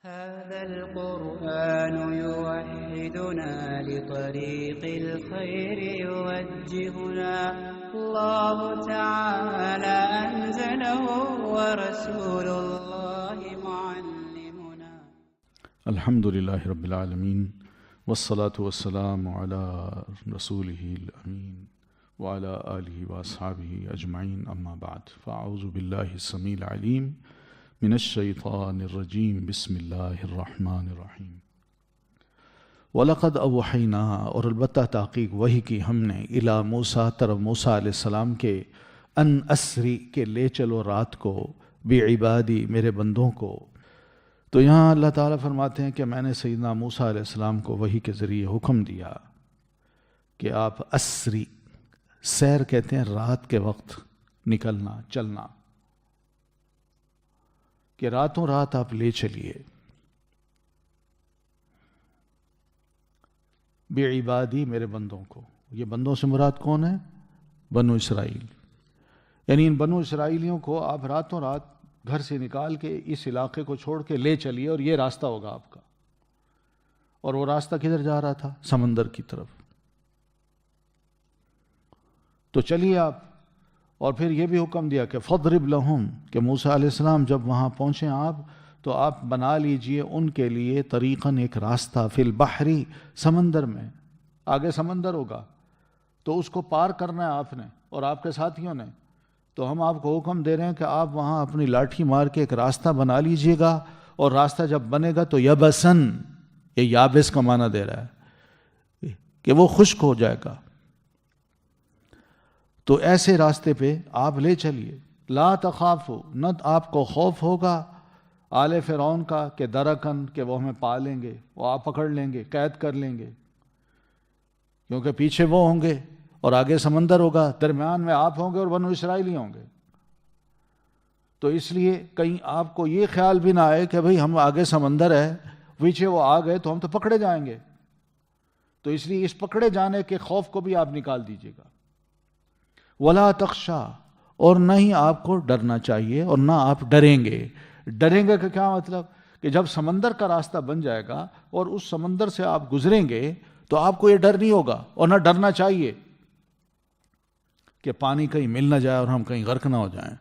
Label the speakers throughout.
Speaker 1: هذا القرآن يوحدنا لطريق الخير يوجهنا الله تعالى أنزله ورسول الله معلمنا.
Speaker 2: الحمد لله رب العالمين والصلاة والسلام على رسوله الأمين وعلى آله وأصحابه أجمعين أما بعد فأعوذ بالله السميع العليم من الشیطان الرجیم بسم اللہ الرحمن الرحیم وَلَقَدْ أَوْحَيْنَا اور البتہ تحقیق وحی کی ہم نے اِلیٰ موسیٰ طرف موسیٰ علیہ السلام کے ان اسری کے لے چلو رات کو بعبادی میرے بندوں کو. تو یہاں اللہ تعالیٰ فرماتے ہیں کہ میں نے سیدنا موسیٰ علیہ السلام کو وحی کے ذریعے حکم دیا کہ آپ اسری سیر کہتے ہیں رات کے وقت نکلنا چلنا کہ راتوں رات آپ لے چلیے بعبادی میرے بندوں کو. یہ بندوں سے مراد کون ہے؟ بنو اسرائیل. یعنی ان بنو اسرائیلیوں کو آپ راتوں رات گھر سے نکال کے اس علاقے کو چھوڑ کے لے چلیے اور یہ راستہ ہوگا آپ کا. اور وہ راستہ کدھر جا رہا تھا؟ سمندر کی طرف. تو چلیے آپ. اور پھر یہ بھی حکم دیا کہ فَضْرِبْ لَهُمْ کہ موسیٰ علیہ السلام جب وہاں پہنچیں آپ تو آپ بنا لیجئے ان کے لیے طریقاً ایک راستہ فی البحر سمندر میں. آگے سمندر ہوگا تو اس کو پار کرنا ہے آپ نے اور آپ کے ساتھیوں نے. تو ہم آپ کو حکم دے رہے ہیں کہ آپ وہاں اپنی لاٹھی مار کے ایک راستہ بنا لیجئے گا اور راستہ جب بنے گا تو یبسن یہ یابس کا معنی دے رہا ہے کہ وہ خشک ہو جائے گا. تو ایسے راستے پہ آپ لے چلیے. لا تخافوا نہ آپ کو خوف ہوگا آل فرعون کا کہ درکن کہ وہ ہمیں پا لیں گے، وہ آپ پکڑ لیں گے، قید کر لیں گے، کیونکہ پیچھے وہ ہوں گے اور آگے سمندر ہوگا، درمیان میں آپ ہوں گے اور بنو اسرائیلی ہوں گے. تو اس لیے کہیں آپ کو یہ خیال بھی نہ آئے کہ بھئی ہم آگے سمندر ہے پیچھے وہ آ گئے تو ہم تو پکڑے جائیں گے. تو اس لیے اس پکڑے جانے کے خوف کو بھی آپ نکال دیجیے گا. وَلَا تَخْشَى اور نہ ہی آپ کو ڈرنا چاہیے اور نہ آپ ڈریں گے. ڈریں گے کہ کیا مطلب؟ کہ جب سمندر کا راستہ بن جائے گا اور اس سمندر سے آپ گزریں گے تو آپ کو یہ ڈر نہیں ہوگا اور نہ ڈرنا چاہیے کہ پانی کہیں مل نہ جائے اور ہم کہیں غرق نہ ہو جائیں.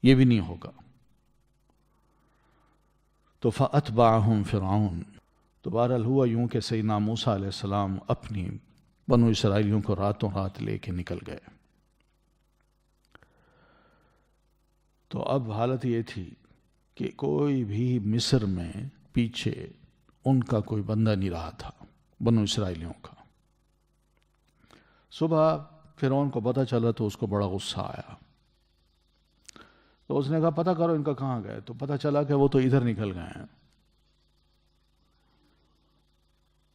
Speaker 2: یہ بھی نہیں ہوگا. تو فَأَتْبَعَهُمْ فِرْعَوْنُ تو بہرحال ہوا یوں کہ سیدنا موسیٰ علیہ السلام اپنی بنو اسرائیلیوں کو راتوں رات لے کے نکل گئے. تو اب حالت یہ تھی کہ کوئی بھی مصر میں پیچھے ان کا کوئی بندہ نہیں رہا تھا بنو اسرائیلیوں کا. صبح فرعون کو پتہ چلا تو اس کو بڑا غصہ آیا. تو اس نے کہا پتہ کرو ان کا کہاں گئے. تو پتہ چلا کہ وہ تو ادھر نکل گئے ہیں.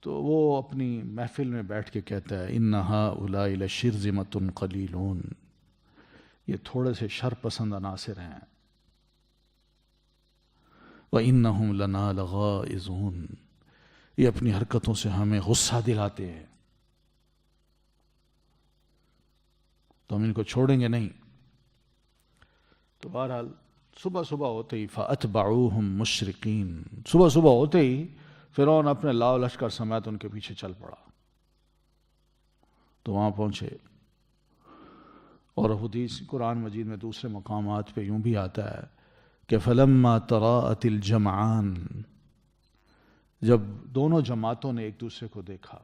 Speaker 2: تو وہ اپنی محفل میں بیٹھ کے کہتا ہے اِنَّ هَٰؤُلَاءِ لَشِرْذِمَةٌ قَلِيلُونَ یہ تھوڑے سے شر پسند عناصر ہیں. وَإِنَّهُمْ لَنَا لَغَائِظُونَ یہ اپنی حرکتوں سے ہمیں غصہ دلاتے ہیں تو ہم ان کو چھوڑیں گے نہیں. تو بہرحال صبح صبح ہوتے ہی فَأَتْبَعُوهُمْ مُشْرِقِينَ صبح صبح ہوتے ہی فرعون اپنے لاؤ لشکر سمیت ان کے پیچھے چل پڑا. تو وہاں پہنچے اور حدیث قرآن مجید میں دوسرے مقامات پہ یوں بھی آتا ہے کہ فَلَمَّا تَرَاءَتِ الْجَمْعَانِ جب دونوں جماعتوں نے ایک دوسرے کو دیکھا.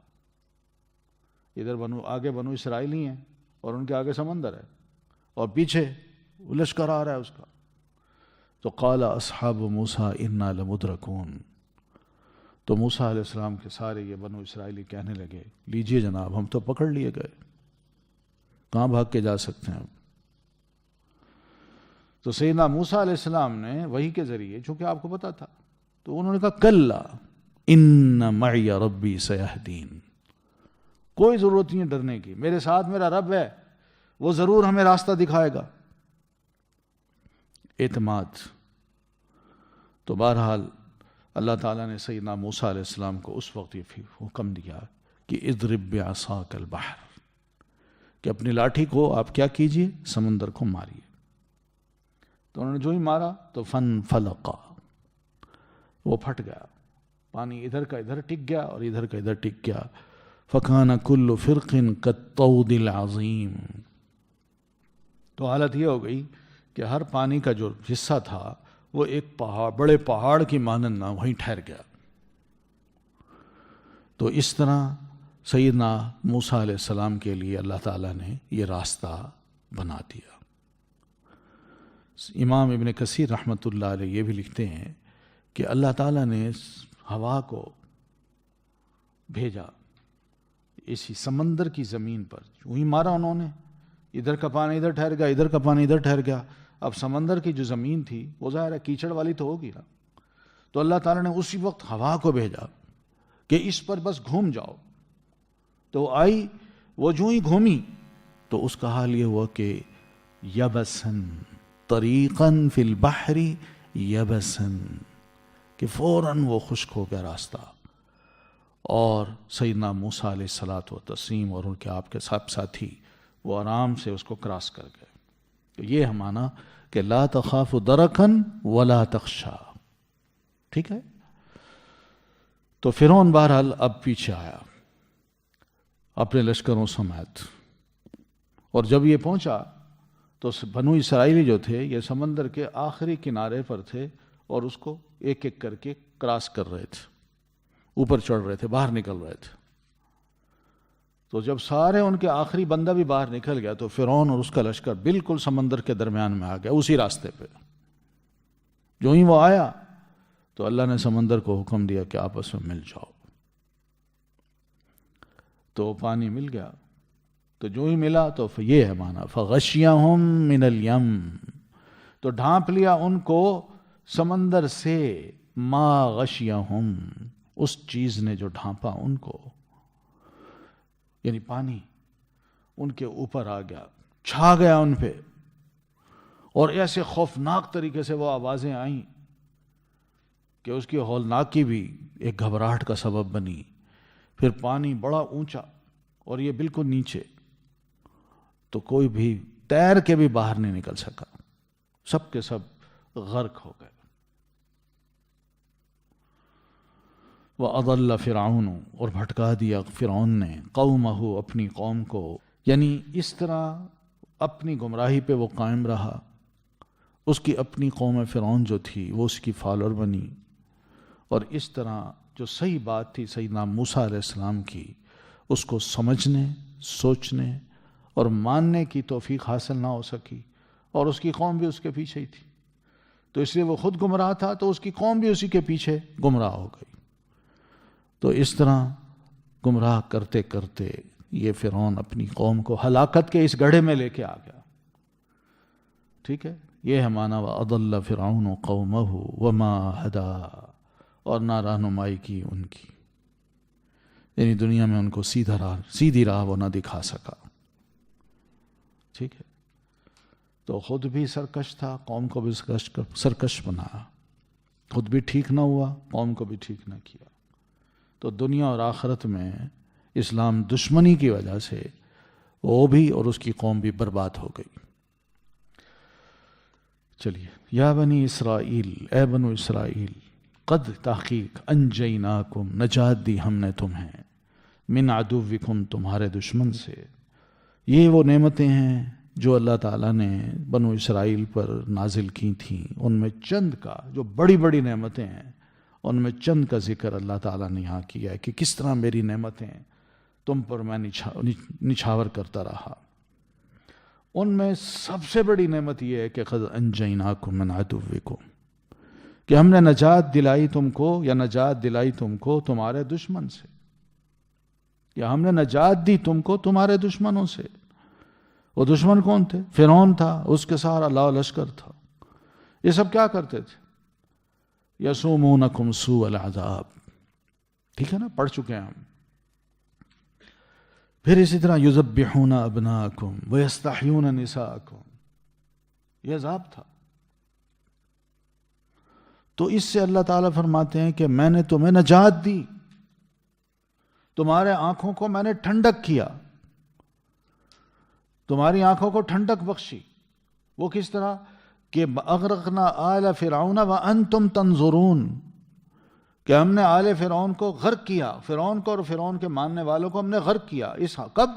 Speaker 2: ادھر آگے بنو اسرائیلی ہیں اور ان کے آگے سمندر ہے اور پیچھے لشکر آ رہا ہے اس کا. تو قَالَ أَصْحَابُ مُوسَىٰ إِنَّا لَمُدْرَكُونَ تو موسیٰ علیہ السلام کے سارے یہ بنو اسرائیلی کہنے لگے لیجئے جناب ہم تو پکڑ لیے گئے، کہاں بھاگ کے جا سکتے ہیں. تو سیدنا موسیٰ علیہ السلام نے وحی کے ذریعے چونکہ آپ کو پتا تھا تو انہوں نے کہا کَلَّا إِنَّ مَعِيَ رَبِّي سَيَهْدِينِ کوئی ضرورت نہیں ہے ڈرنے کی، میرے ساتھ میرا رب ہے وہ ضرور ہمیں راستہ دکھائے گا. اعتماد. تو بہرحال اللہ تعالیٰ نے سیدنا موسیٰ علیہ السلام کو اس وقت یہ حکم دیا کہ اضرب بعصاک البحر کہ اپنی لاٹھی کو آپ کیا کیجئے؟ سمندر کو ماریے. تو انہوں نے جو ہی مارا تو فنفلقا، وہ پھٹ گیا، پانی ادھر کا ادھر ٹک گیا اور ادھر کا ادھر ٹک گیا. فَكَانَ كُلُّ فِرْقٍ كَالطَّوْدِ الْعَظِيمِ. تو حالت یہ ہو گئی کہ ہر پانی کا جو حصہ تھا وہ ایک پہاڑ، بڑے پہاڑ کی مانند نہ وہیں ٹھہر گیا. تو اس طرح سیدنا موسیٰ علیہ السلام کے لیے اللہ تعالیٰ نے یہ راستہ بنا دیا. امام ابن کثیر رحمۃ اللہ علیہ یہ بھی لکھتے ہیں کہ اللہ تعالیٰ نے ہوا کو بھیجا اسی سمندر کی زمین پر، وہی مارا انہوں نے، ادھر کا پانی ادھر ٹھہر گیا، ادھر کا پانی ادھر ٹھہر گیا. اب سمندر کی جو زمین تھی وہ ظاہر ہے کیچڑ والی تو ہوگی نا، تو اللہ تعالیٰ نے اسی وقت ہوا کو بھیجا کہ اس پر بس گھوم جاؤ. تو آئی، وہ جو ہی گھومی تو اس کا حال یہ ہوا کہ یبسن طریقاً فی البحر یبسن، کہ فوراً وہ خشک ہو گیا راستہ. اور سیدنا موسیٰ علیہ الصلاۃ والتسلیم اور ان کے آپ کے سب ساتھی وہ آرام سے اس کو کراس کر گئے. تو یہ ہمانا کہ لا تخاف درکن ولا تخشا. ٹھیک ہے. تو فرعون بہرحال اب پیچھے آیا اپنے لشکروں سمیت، اور جب یہ پہنچا تو بنو اسرائیلی جو تھے یہ سمندر کے آخری کنارے پر تھے اور اس کو ایک ایک کر کے کراس کر رہے تھے، اوپر چڑھ رہے تھے، باہر نکل رہے تھے. تو جب سارے ان کے آخری بندہ بھی باہر نکل گیا تو فرعون اور اس کا لشکر بالکل سمندر کے درمیان میں آ گیا، اسی راستے پہ. جو ہی وہ آیا تو اللہ نے سمندر کو حکم دیا کہ آپس میں مل جاؤ. تو پانی مل گیا. تو جو ہی ملا تو یہ ہے مانا فغشیہم من الیم، تو ڈھانپ لیا ان کو سمندر سے، ما غشیہم، اس چیز نے جو ڈھانپا ان کو، یعنی پانی ان کے اوپر آ گیا، چھا گیا ان پہ، اور ایسے خوفناک طریقے سے وہ آوازیں آئیں کہ اس کی ہولناکی بھی ایک گھبراہٹ کا سبب بنی. پھر پانی بڑا اونچا اور یہ بالکل نیچے، تو کوئی بھی تیر کے بھی باہر نہیں نکل سکا، سب کے سب غرق ہو گئے. وَأَضَلَّ فِرْعَوْنُ، اور بھٹکا دیا فرعون نے، قومہ، اپنی قوم کو. یعنی اس طرح اپنی گمراہی پہ وہ قائم رہا. اس کی اپنی قوم فرعون جو تھی وہ اس کی فالوور بنی، اور اس طرح جو صحیح بات تھی سیدنا موسیٰ علیہ السلام کی، اس کو سمجھنے، سوچنے اور ماننے کی توفیق حاصل نہ ہو سکی، اور اس کی قوم بھی اس کے پیچھے ہی تھی. تو اس لیے وہ خود گمراہ تھا تو اس کی قوم بھی اسی کے پیچھے گمراہ ہو گئی. تو اس طرح گمراہ کرتے کرتے یہ فرعون اپنی قوم کو ہلاکت کے اس گڑھے میں لے کے آ گیا. ٹھیک ہے. یہ ہے معنی وَأَضَلَّ فِرْعَوْنُ قَوْمَهُ وَمَا هَدَى، اور نہ رہنمائی کی ان کی، یعنی دنیا میں ان کو سیدھی راہ وہ نہ دکھا سکا. ٹھیک ہے. تو خود بھی سرکش تھا، قوم کو بھی سرکش بنایا، خود بھی ٹھیک نہ ہوا، قوم کو بھی ٹھیک نہ کیا. تو دنیا اور آخرت میں اسلام دشمنی کی وجہ سے وہ بھی اور اس کی قوم بھی برباد ہو گئی. چلیے. یا بنی اسرائیل، اے بنو اسرائیل، قد تحقیق انجیناکم، نجات دی ہم نے تمہیں، من عدوکم، تمہارے دشمن سے. یہ وہ نعمتیں ہیں جو اللہ تعالیٰ نے بنو اسرائیل پر نازل کی تھیں. ان میں چند کا، جو بڑی بڑی نعمتیں ہیں ان میں چند کا ذکر اللہ تعالیٰ نے یہاں کیا ہے کہ کس طرح میری نعمتیں تم پر میں نچھاور کرتا رہا. ان میں سب سے بڑی نعمت یہ ہے کہ قد انجیناکم من عدوکم، کہ ہم نے نجات دلائی تم کو، یا نجات دلائی تم کو تمہارے دشمن سے، یا ہم نے نجات دی تم کو تمہارے دشمنوں سے. وہ دشمن کون تھے؟ فرعون تھا، اس کے سارا لاؤ لشکر تھا. یہ سب کیا کرتے تھے؟ یسومونکم سوء العذاب. ٹھیک ہے نا، پڑھ چکے ہیں ہم. پھر اسی طرح یذبحون ابناءکم ویستحیون نساءکم، یہ عذاب تھا. تو اس سے اللہ تعالیٰ فرماتے ہیں کہ میں نے تمہیں نجات دی، تمہارے آنکھوں کو میں نے ٹھنڈک کیا، تمہاری آنکھوں کو ٹھنڈک بخشی. وہ کس طرح کہ اغرقنا آل فرعون وانتم تنظرون، کہ ہم نے آل فرعون کو غرق کیا، فرعون کو اور فرعون کے ماننے والوں کو ہم نے غرق کیا، اس کب؟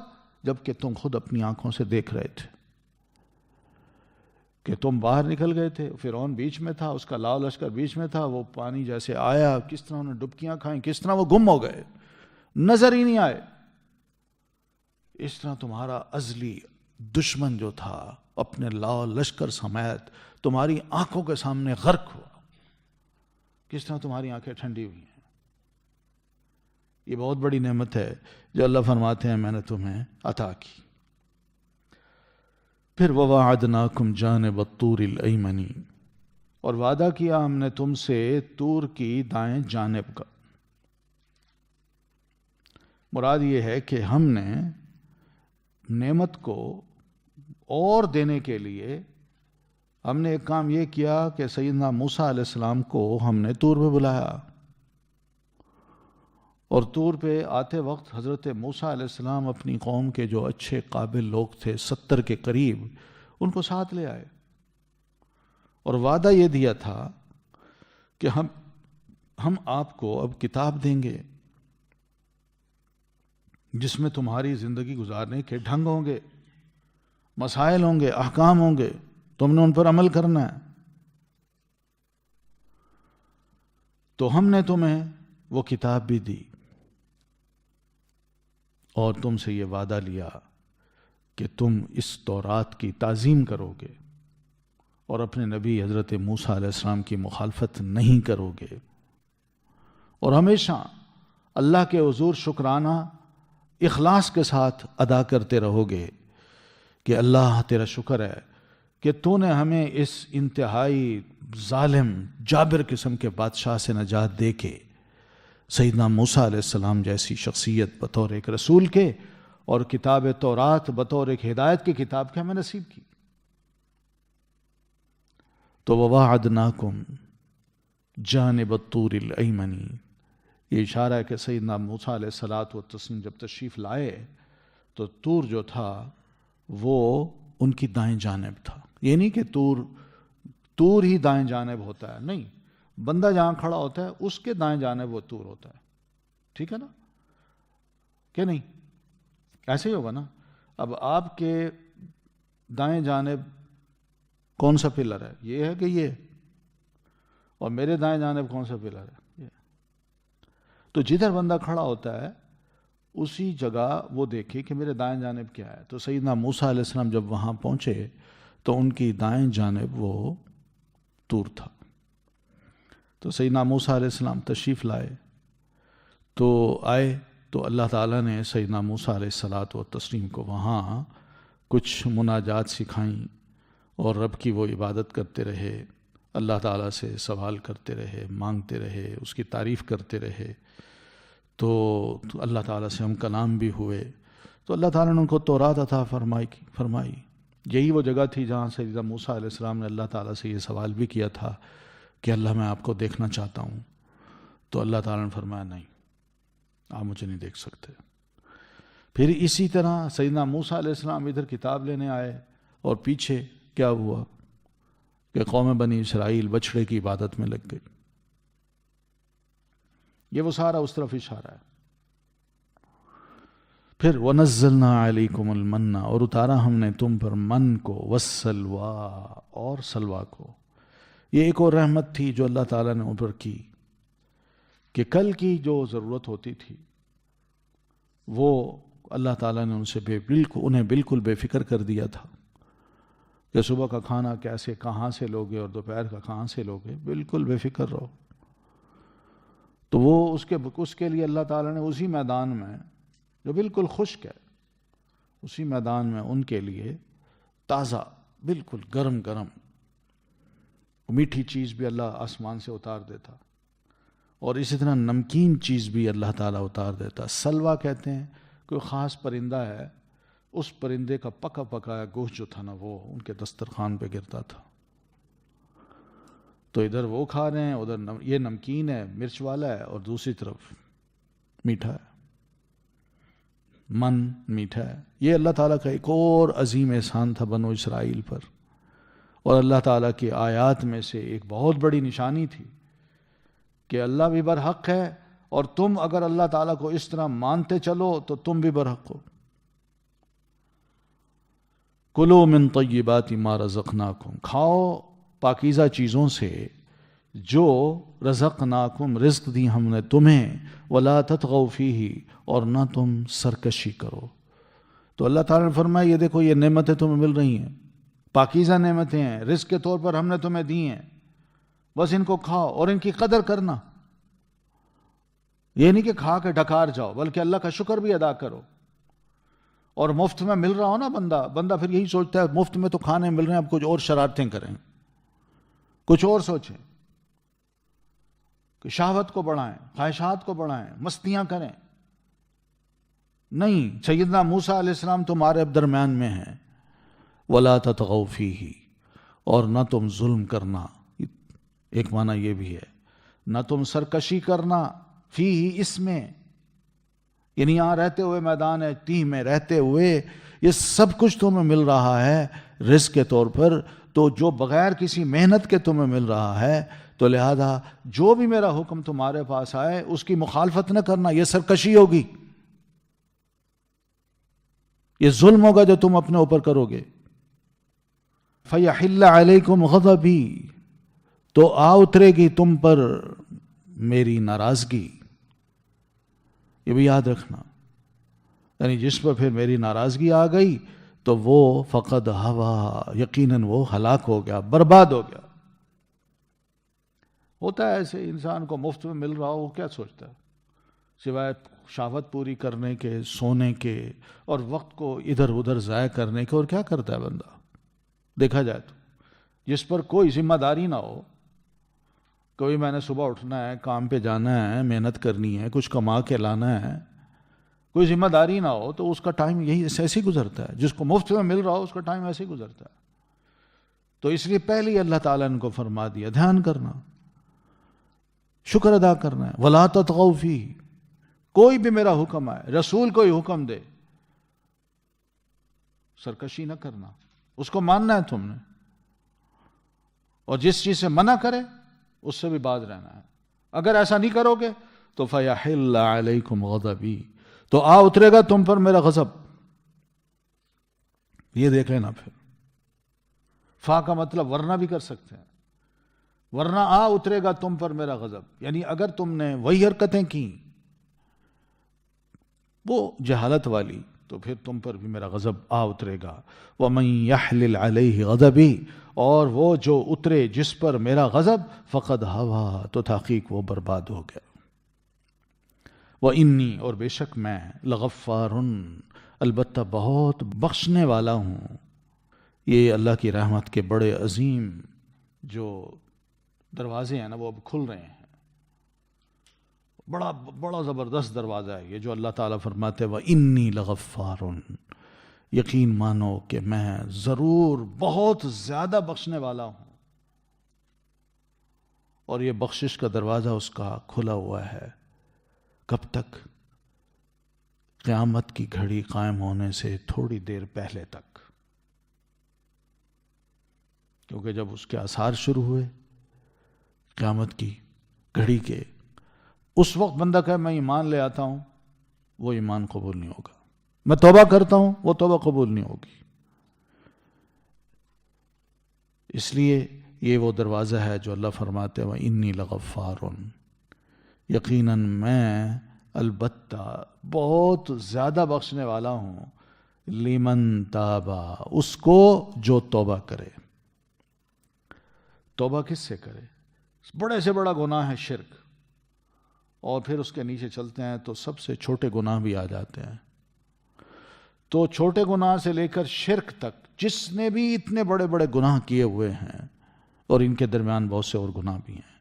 Speaker 2: جبکہ تم خود اپنی آنکھوں سے دیکھ رہے تھے کہ تم باہر نکل گئے تھے، فرعون بیچ میں تھا، اس کا لاؤ لشکر بیچ میں تھا، وہ پانی جیسے آیا کس طرح انہیں ڈبکیاں کھائیں، کس طرح وہ گم ہو گئے، نظر ہی نہیں آئے۔ اس طرح تمہارا ازلی دشمن جو تھا اپنے لاؤ لشکر سمیت تمہاری آنکھوں کے سامنے غرق ہوا، کس طرح تمہاری آنکھیں ٹھنڈی ہوئی ہیں۔ یہ بہت بڑی نعمت ہے جو اللہ فرماتے ہیں میں نے تمہیں عطا کی۔ پھر وَوَعَدْنَاكُمْ جَانِبَ الطُّورِ الْأَيْمَنِ، اور وعدہ کیا ہم نے تم سے طور کی دائیں جانب کا۔ مراد یہ ہے کہ ہم نے نعمت کو اور دینے کے لیے ہم نے ایک کام یہ کیا کہ سیدنا موسیٰ علیہ السلام کو ہم نے طور پہ بلایا، اور طور پہ آتے وقت حضرت موسیٰ علیہ السلام اپنی قوم کے جو اچھے قابل لوگ تھے 70 کے قریب ان کو ساتھ لے آئے، اور وعدہ یہ دیا تھا کہ ہم آپ کو اب کتاب دیں گے جس میں تمہاری زندگی گزارنے کے ڈھنگ ہوں گے، مسائل ہوں گے، احکام ہوں گے، تم نے ان پر عمل کرنا ہے۔ تو ہم نے تمہیں وہ کتاب بھی دی اور تم سے یہ وعدہ لیا کہ تم اس تورات کی تعظیم کرو گے اور اپنے نبی حضرت موسیٰ علیہ السلام کی مخالفت نہیں کرو گے، اور ہمیشہ اللہ کے حضور شکرانہ اخلاص کے ساتھ ادا کرتے رہو گے کہ اللہ تیرا شکر ہے کہ تو نے ہمیں اس انتہائی ظالم جابر قسم کے بادشاہ سے نجات دے کے سیدنا موسیٰ علیہ السلام جیسی شخصیت بطور ایک رسول کے اور کتاب تورات بطور ایک ہدایت کی کتاب کے ہمیں نصیب کی۔ تو وَوَعَدْنَاكُمْ جَانِبَ الطُّورِ الْأَيْمَنِ، یہ اشارہ ہے کہ سیدنا موسیٰ علیہ السلام جب تشریف لائے تو طور جو تھا وہ ان کی دائیں جانب تھا۔ یہ نہیں کہ طور ہی دائیں جانب ہوتا ہے، نہیں، بندہ جہاں کھڑا ہوتا ہے اس کے دائیں جانب وہ طور ہوتا ہے، ٹھیک ہے نا، کہ نہیں؟ ایسے ہی ہوگا نا۔ اب آپ کے دائیں جانب کون سا پلر ہے؟ یہ ہے کہ یہ، اور میرے دائیں جانب کون سا پلر ہے؟ یہ۔ تو جدھر بندہ کھڑا ہوتا ہے اسی جگہ وہ دیکھے کہ میرے دائیں جانب کیا ہے۔ تو سیدنا موسیٰ علیہ السلام جب وہاں پہنچے تو ان کی دائیں جانب وہ طور تھا۔ تو سیدنا موسیٰ علیہ السلام تشریف لائے تو اللہ تعالیٰ نے سیدنا موسیٰ علیہ السلام کو وہاں کچھ مناجات سکھائیں اور رب کی وہ عبادت کرتے رہے، اللہ تعالیٰ سے سوال کرتے رہے، مانگتے رہے، اس کی تعریف کرتے رہے۔ تو اللہ تعالیٰ سے ہم کلام بھی ہوئے، تو اللہ تعالیٰ نے ان کو تورات عطا فرمائی۔ یہی وہ جگہ تھی جہاں سیدنا موسیٰ علیہ السلام نے اللہ تعالیٰ سے یہ سوال بھی کیا تھا کہ اللہ میں آپ کو دیکھنا چاہتا ہوں، تو اللہ تعالیٰ نے فرمایا نہیں، آپ مجھے نہیں دیکھ سکتے۔ پھر اسی طرح سیدنا موسیٰ علیہ السلام ادھر کتاب لینے آئے اور پیچھے کیا ہوا کہ قوم بنی اسرائیل بچڑے کی عبادت میں لگ گئی۔ یہ وہ سارا اس طرف اشارہ ہے۔ پھر وَنَزَّلْنَا عَلَيْكُمُ الْمَنَّ، اور اتارا ہم نے تم پر من کو، وَالسَّلْوَا، اور سلوا کو۔ یہ ایک اور رحمت تھی جو اللہ تعالیٰ نے اوپر کی کہ کل کی جو ضرورت ہوتی تھی وہ اللہ تعالیٰ نے انہیں بالکل بے فکر کر دیا تھا کہ صبح کا کھانا کیسے کہاں سے لوگے اور دوپہر کا کہاں سے لوگے، بالکل بے فکر رہو۔ تو وہ اس کے لیے اللہ تعالیٰ نے اسی میدان میں جو بالکل خشک ہے، اسی میدان میں ان کے لیے تازہ بالکل گرم گرم میٹھی چیز بھی اللہ آسمان سے اتار دیتا، اور اسی طرح نمکین چیز بھی اللہ تعالیٰ اتار دیتا۔ سلوا کہتے ہیں، کوئی خاص پرندہ ہے، اس پرندے کا پکا پکایا گوشت جو تھا نا وہ ان کے دسترخوان پہ گرتا تھا۔ تو ادھر وہ کھا رہے ہیں، ادھر یہ نمکین ہے، مرچ والا ہے، اور دوسری طرف میٹھا ہے، من میٹھا ہے۔ یہ اللہ تعالیٰ کا ایک اور عظیم احسان تھا بنو اسرائیل پر، اور اللہ تعالیٰ کی آیات میں سے ایک بہت بڑی نشانی تھی کہ اللہ بھی برحق ہے، اور تم اگر اللہ تعالیٰ کو اس طرح مانتے چلو تو تم بھی برحق ہو۔ کلوا من طیبات ما رزقناکم، کھاؤ پاکیزہ چیزوں سے جو رزقناکم، رزق دی ہم نے تمہیں، ولا تطغوا فیہ، اور نہ تم سرکشی کرو۔ تو اللہ تعالیٰ نے فرمایا یہ دیکھو یہ نعمتیں تمہیں مل رہی ہیں، پاکیزہ نعمتیں ہیں، رزق کے طور پر ہم نے تمہیں دی ہیں، بس ان کو کھاؤ اور ان کی قدر کرنا۔ یہ نہیں کہ کھا کے ڈکار جاؤ، بلکہ اللہ کا شکر بھی ادا کرو۔ اور مفت میں مل رہا ہو نا بندہ پھر یہی سوچتا ہے مفت میں تو کھانے مل رہے ہیں، اب کچھ اور شرارتیں کریں، کچھ اور سوچیں، کہ شہوت کو بڑھائیں، خواہشات کو بڑھائیں، مستیاں کریں۔ نہیں، سیدنا موسیٰ علیہ السلام تمہارے درمیان میں ہیں، وَلَا تَطْغَوْا فِيهِ، اور نہ تم ظلم کرنا، ایک معنی یہ بھی ہے، نہ تم سرکشی کرنا، فیہ، اس میں، یعنی یہاں رہتے ہوئے، میدان تیہ میں رہتے ہوئے یہ سب کچھ تمہیں مل رہا ہے رزق کے طور پر، تو جو بغیر کسی محنت کے تمہیں مل رہا ہے، تو لہذا جو بھی میرا حکم تمہارے پاس آئے اس کی مخالفت نہ کرنا، یہ سرکشی ہوگی، یہ ظلم ہوگا جو تم اپنے اوپر کرو گے۔ فَيَحِلَّ عَلَيْكُمْ غَضَبِي، تو آ اترے گی تم پر میری ناراضگی۔ یہ بھی یاد رکھنا، یعنی جس پر پھر میری ناراضگی آ گئی تو وہ فقد ہوا، یقیناً وہ ہلاک ہو گیا، برباد ہو گیا۔ ہوتا ہے ایسے، انسان کو مفت میں مل رہا ہو، وہ کیا سوچتا ہے سوائے شہوت پوری کرنے کے، سونے کے، اور وقت کو ادھر ادھر ضائع کرنے کے، اور کیا کرتا ہے بندہ دیکھا جائے تو، جس پر کوئی ذمہ داری نہ ہو، کوئی میں نے صبح اٹھنا ہے، کام پہ جانا ہے، محنت کرنی ہے، کچھ کما کے لانا ہے، کوئی ذمہ داری نہ ہو، تو اس کا ٹائم یہی ایسے ہی گزرتا ہے۔ جس کو مفت میں مل رہا ہو اس کا ٹائم ایسے ہی گزرتا ہے۔ تو اس لیے پہلے ہی اللہ تعالیٰ نے ان کو فرما دیا دھیان کرنا، شکر ادا کرنا ہے۔ وَلَا تَطْغَوْا فِيهِ، کوئی بھی میرا حکم آئے، رسول کوئی حکم دے، سرکشی نہ کرنا، اس کو ماننا ہے تم نے، اور جس چیز سے منع کرے اس سے بھی باز رہنا ہے۔ اگر ایسا نہیں کرو گے تو فَيَحِلَّ عَلَيْكُمْ غَضَبِي، تو آ اترے گا تم پر میرا غضب۔ یہ دیکھ لینا، پھر فا کا مطلب ورنہ بھی کر سکتے ہیں، ورنہ آ اترے گا تم پر میرا غضب، یعنی اگر تم نے وہی حرکتیں کی وہ جہالت والی، تو پھر تم پر بھی میرا غضب آ اترے گا۔ وَمَن يَحْلِلْ عَلَيْهِ غَضَبِي، اور وہ جو اترے جس پر میرا غضب، فقد ہوا، تو تحقیق وہ برباد ہو گیا۔ وَإِنِّي، اور بے شک میں، لَغَفَّارٌ، البتہ بہت بخشنے والا ہوں۔ یہ اللہ کی رحمت کے بڑے عظیم جو دروازے ہیں نا وہ اب کھل رہے ہیں، بڑا زبردست دروازہ ہے یہ جو اللہ تعالیٰ فرماتے ہیں وَإِنِّي لَغَفَّارٌ، یقین مانو کہ میں ضرور بہت زیادہ بخشنے والا ہوں۔ اور یہ بخشش کا دروازہ اس کا کھلا ہوا ہے، کب تک؟ قیامت کی گھڑی قائم ہونے سے تھوڑی دیر پہلے تک، کیونکہ جب اس کے آثار شروع ہوئے قیامت کی گھڑی کے، اس وقت بندہ کہے میں ایمان لے آتا ہوں، وہ ایمان قبول نہیں ہوگا، میں توبہ کرتا ہوں، وہ توبہ قبول نہیں ہوگی۔ اس لیے یہ وہ دروازہ ہے جو اللہ فرماتے ہیں وَإِنِّي لَغَفَّارٌ، یقیناً میں البتہ بہت زیادہ بخشنے والا ہوں، لمن تابا، اس کو جو توبہ کرے۔ توبہ کس سے کرے؟ بڑے سے بڑا گناہ ہے شرک، اور پھر اس کے نیچے چلتے ہیں تو سب سے چھوٹے گناہ بھی آ جاتے ہیں۔ تو چھوٹے گناہ سے لے کر شرک تک، جس نے بھی اتنے بڑے بڑے گناہ کیے ہوئے ہیں، اور ان کے درمیان بہت سے اور گناہ بھی ہیں،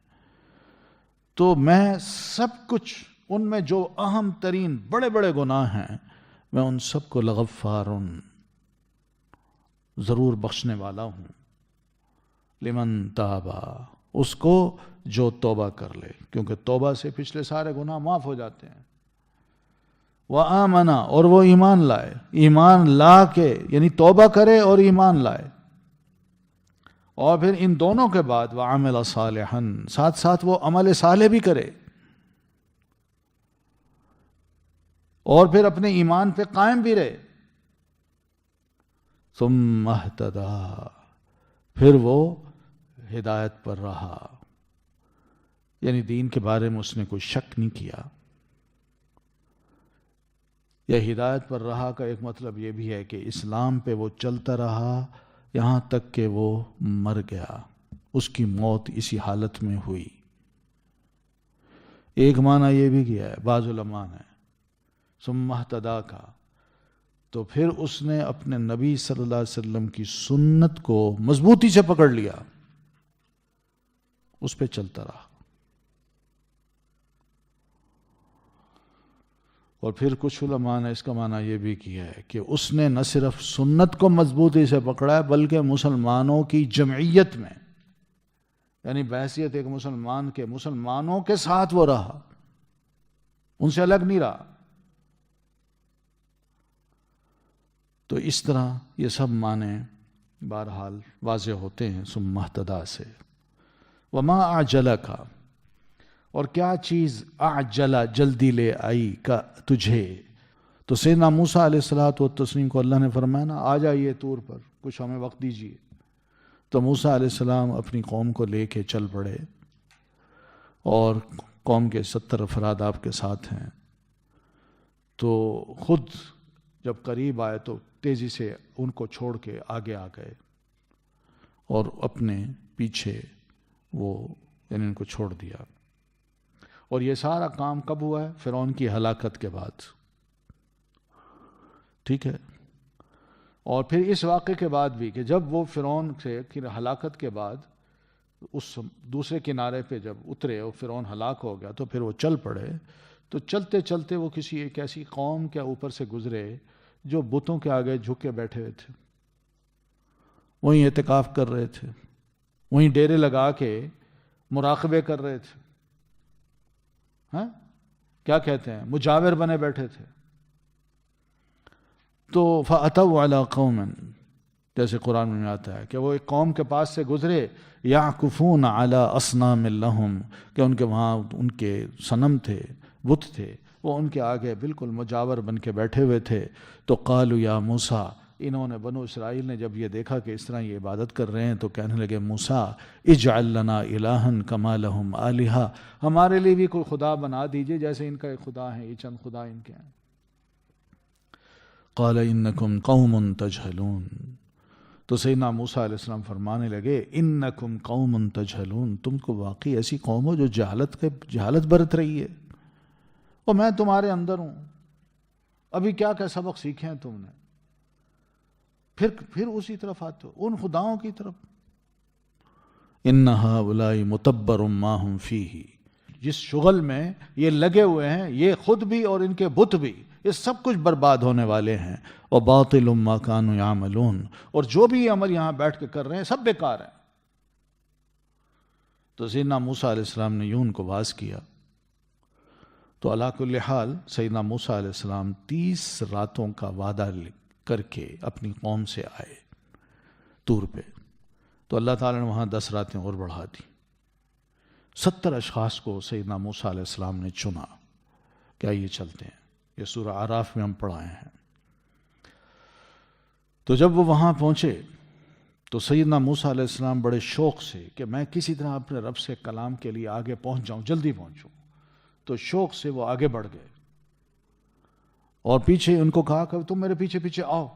Speaker 2: تو میں سب کچھ ان میں جو اہم ترین بڑے بڑے گناہ ہیں، میں ان سب کو لغفارن، ضرور بخشنے والا ہوں، لمن تابا، اس کو جو توبہ کر لے، کیونکہ توبہ سے پچھلے سارے گناہ معاف ہو جاتے ہیں۔ وآمنا، اور وہ ایمان لائے، ایمان لا کے، یعنی توبہ کرے اور ایمان لائے، اور پھر ان دونوں کے بعد وَعَمِلَ صَالِحًا، ساتھ ساتھ وہ عمل صالح بھی کرے، اور پھر اپنے ایمان پہ قائم بھی رہے، ثُمَّ اهْتَدَىٰ، پھر وہ ہدایت پر رہا، یعنی دین کے بارے میں اس نے کوئی شک نہیں کیا۔ یا ہدایت پر رہا کا ایک مطلب یہ بھی ہے کہ اسلام پہ وہ چلتا رہا یہاں تک کہ وہ مر گیا، اس کی موت اسی حالت میں ہوئی۔ ایک معنی یہ بھی کیا ہے بعض علماء نے ثم اہتدیٰ کا، تو پھر اس نے اپنے نبی صلی اللہ علیہ وسلم کی سنت کو مضبوطی سے پکڑ لیا، اس پہ چلتا رہا۔ اور پھر کچھ علماء نے اس کا معنی یہ بھی کیا ہے کہ اس نے نہ صرف سنت کو مضبوطی سے پکڑا ہے بلکہ مسلمانوں کی جمعیت میں، یعنی بحیثیت ایک مسلمان کے، مسلمانوں کے ساتھ وہ رہا، ان سے الگ نہیں رہا۔ تو اس طرح یہ سب معنی بہرحال واضح ہوتے ہیں ثم اہتدیٰ سے۔ وما اعجلک، اور کیا چیز اعجل جلدی لے آئی کا تجھے، تو سیدنا موسیٰ علیہ الصلوۃ والتسلیم کو اللہ نے فرمایا نا آ جائیے طور پر، کچھ ہمیں وقت دیجیے۔ تو موسیٰ علیہ السلام اپنی قوم کو لے کے چل پڑے، اور قوم کے 70 افراد آپ کے ساتھ ہیں۔ تو خود جب قریب آئے تو تیزی سے ان کو چھوڑ کے آگے آ گئے، اور اپنے پیچھے وہ یعنی ان کو چھوڑ دیا۔ اور یہ سارا کام کب ہوا ہے؟ فرعون کی ہلاکت کے بعد، ٹھیک ہے۔ اور پھر اس واقعے کے بعد بھی کہ جب وہ فرعون سے ہلاکت کے بعد اس دوسرے کنارے پہ جب اترے اور فرعون ہلاک ہو گیا تو پھر وہ چل پڑے، تو چلتے چلتے وہ کسی ایک ایسی قوم کے اوپر سے گزرے جو بتوں کے آگے جھک کے بیٹھے ہوئے تھے، وہیں اعتکاف کر رہے تھے، وہیں ڈیرے لگا کے مراقبے کر رہے تھے، ہاں کیا کہتے ہیں، مجاور بنے بیٹھے تھے۔ تو فَأَتَوْا عَلَىٰ قَوْمٍ، جیسے قرآن میں آتا ہے کہ وہ ایک قوم کے پاس سے گزرے، يَعْكُفُونَ عَلَىٰ أَصْنَامٍ لَهُمْ، کہ ان کے وہاں ان کے صنم تھے، بت تھے، وہ ان کے آگے بالکل مجاور بن کے بیٹھے ہوئے تھے۔ تو قالوا یا موسیٰ، انہوں نے بنو اسرائیل نے جب یہ دیکھا کہ اس طرح یہ عبادت کر رہے ہیں تو کہنے لگے موسیٰ اجعل لنا الہا کما لہم آلہہ، ہمارے لیے بھی کوئی خدا بنا دیجئے جیسے ان کا ایک خدا ہے، یہ چند خدا ان کے ہیں۔ قال انکم قوم تجہلون، تو سیدنا موسیٰ علیہ السلام فرمانے لگے انکم قوم تجہلون، تم کو واقعی ایسی قوم ہو جو جہالت برت رہی ہے، اور میں تمہارے اندر ہوں، ابھی کیا کیا سبق سیکھے ہیں تم نے، پھر اسی طرف آتے ہو، ان خداؤں کی طرف۔ ان ہؤلاء متبر ما هم فیہ، جس شغل میں یہ لگے ہوئے ہیں یہ خود بھی اور ان کے بت بھی، یہ سب کچھ برباد ہونے والے ہیں۔ وباطل ما كانوا يعملون، اور جو بھی یہ عمل یہاں بیٹھ کے کر رہے ہیں سب بیکار ہیں۔ تو سیدنا موسیٰ علیہ السلام نے یوں ان کو واز کیا۔ تو علی کل حال سیدنا موسیٰ علیہ السلام 30 راتوں کا وعدہ کر کے اپنی قوم سے آئے طور پہ، تو اللہ تعالیٰ نے وہاں 10 راتیں اور بڑھا دی۔ 70 اشخاص کو سیدنا موسیٰ علیہ السلام نے چنا کہ آئیے چلتے ہیں، یہ سورہ اعراف میں ہم پڑھائے ہیں۔ تو جب وہ وہاں پہنچے تو سیدنا موسیٰ علیہ السلام بڑے شوق سے کہ میں کسی طرح اپنے رب سے کلام کے لیے آگے پہنچ جاؤں، جلدی پہنچوں، تو شوق سے وہ آگے بڑھ گئے، اور پیچھے ان کو کہا کہ تم میرے پیچھے پیچھے آؤ،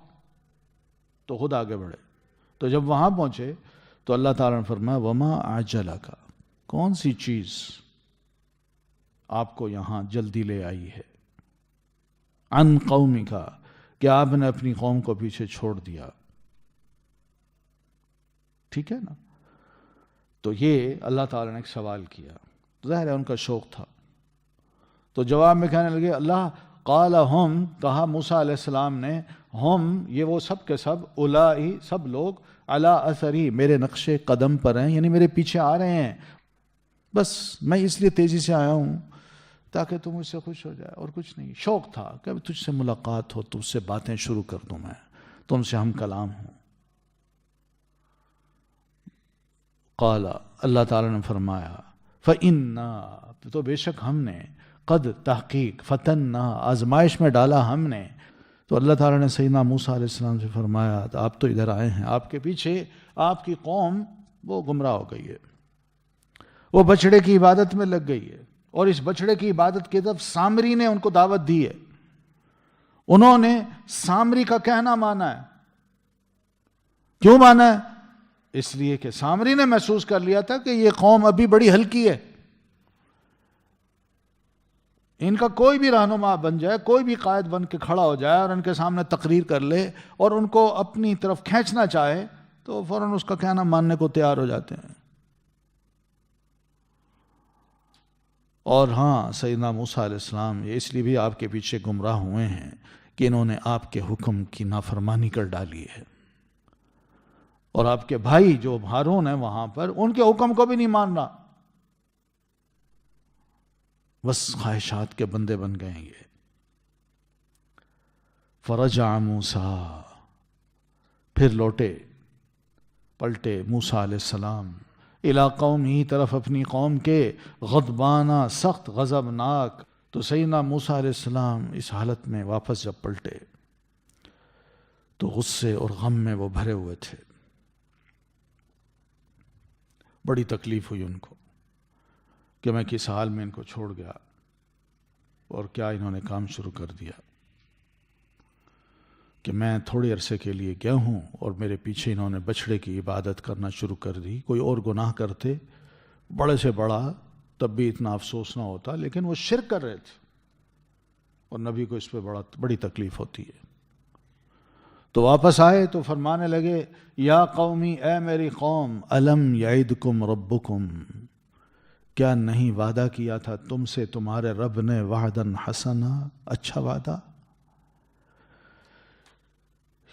Speaker 2: تو خود آگے بڑھے۔ تو جب وہاں پہنچے تو اللہ تعالیٰ نے فرمایا وما اعجلک، کون سی چیز آپ کو یہاں جلدی لے آئی ہے، عن قومک، کہ آپ نے اپنی قوم کو پیچھے چھوڑ دیا، ٹھیک ہے نا۔ تو یہ اللہ تعالیٰ نے ایک سوال کیا، ظاہر ہے ان کا شوق تھا، تو جواب میں کہنے لگے اللہ قال ہم، کہا موسیٰ علیہ السلام نے، ہم یہ وہ سب کے سب، اولائی سب لوگ، علی اثری میرے نقش قدم پر ہیں، یعنی میرے پیچھے آ رہے ہیں، بس میں اس لیے تیزی سے آیا ہوں تاکہ تم مجھ سے خوش ہو جائے، اور کچھ نہیں، شوق تھا کہ تجھ سے ملاقات ہو، تجھ سے باتیں شروع کر دوں، میں تم سے ہم کلام ہوں۔ قال اللہ تعالیٰ نے فرمایا فَإِنَّا تو بے شک ہم نے قد تحقیق فتننا آزمائش میں ڈالا ہم نے. تو اللہ تعالیٰ نے سیدنا موسیٰ علیہ السلام سے فرمایا آپ تو ادھر آئے ہیں, آپ کے پیچھے آپ کی قوم وہ گمراہ ہو گئی ہے, وہ بچڑے کی عبادت میں لگ گئی ہے, اور اس بچڑے کی عبادت کی طرف سامری نے ان کو دعوت دی ہے. انہوں نے سامری کا کہنا مانا ہے. کیوں مانا ہے؟ اس لیے کہ سامری نے محسوس کر لیا تھا کہ یہ قوم ابھی بڑی ہلکی ہے, ان کا کوئی بھی رہنما بن جائے, کوئی بھی قائد بن کے کھڑا ہو جائے اور ان کے سامنے تقریر کر لے اور ان کو اپنی طرف کھینچنا چاہے تو فوراً اس کا کہنا ماننے کو تیار ہو جاتے ہیں. اور ہاں سیدنا موسیٰ علیہ السلام یہ اس لیے بھی آپ کے پیچھے گمراہ ہوئے ہیں کہ انہوں نے آپ کے حکم کی نافرمانی کر ڈالی ہے, اور آپ کے بھائی جو ہارون ہیں وہاں پر ان کے حکم کو بھی نہیں مان رہا, بس خواہشات کے بندے بن گئے ہیں یہ. فرجع موسیٰ پھر لوٹے پلٹے موسیٰ علیہ السلام الی قومہ طرف اپنی قوم کے غضبانہ سخت غضبناک. تو سیدنا موسیٰ علیہ السلام اس حالت میں واپس جب پلٹے تو غصے اور غم میں وہ بھرے ہوئے تھے. بڑی تکلیف ہوئی ان کو کہ میں کس حال میں ان کو چھوڑ گیا اور کیا انہوں نے کام شروع کر دیا کہ میں تھوڑے عرصے کے لیے گیا ہوں اور میرے پیچھے انہوں نے بچڑے کی عبادت کرنا شروع کر دی. کوئی اور گناہ کرتے بڑے سے بڑا تب بھی اتنا افسوس نہ ہوتا, لیکن وہ شرک کر رہے تھے اور نبی کو اس پہ بڑی تکلیف ہوتی ہے. تو واپس آئے تو فرمانے لگے یا قومی اے میری قوم الم یعدکم ربکم کیا نہیں وعدہ کیا تھا تم سے تمہارے رب نے وعدن حسنا اچھا وعدہ,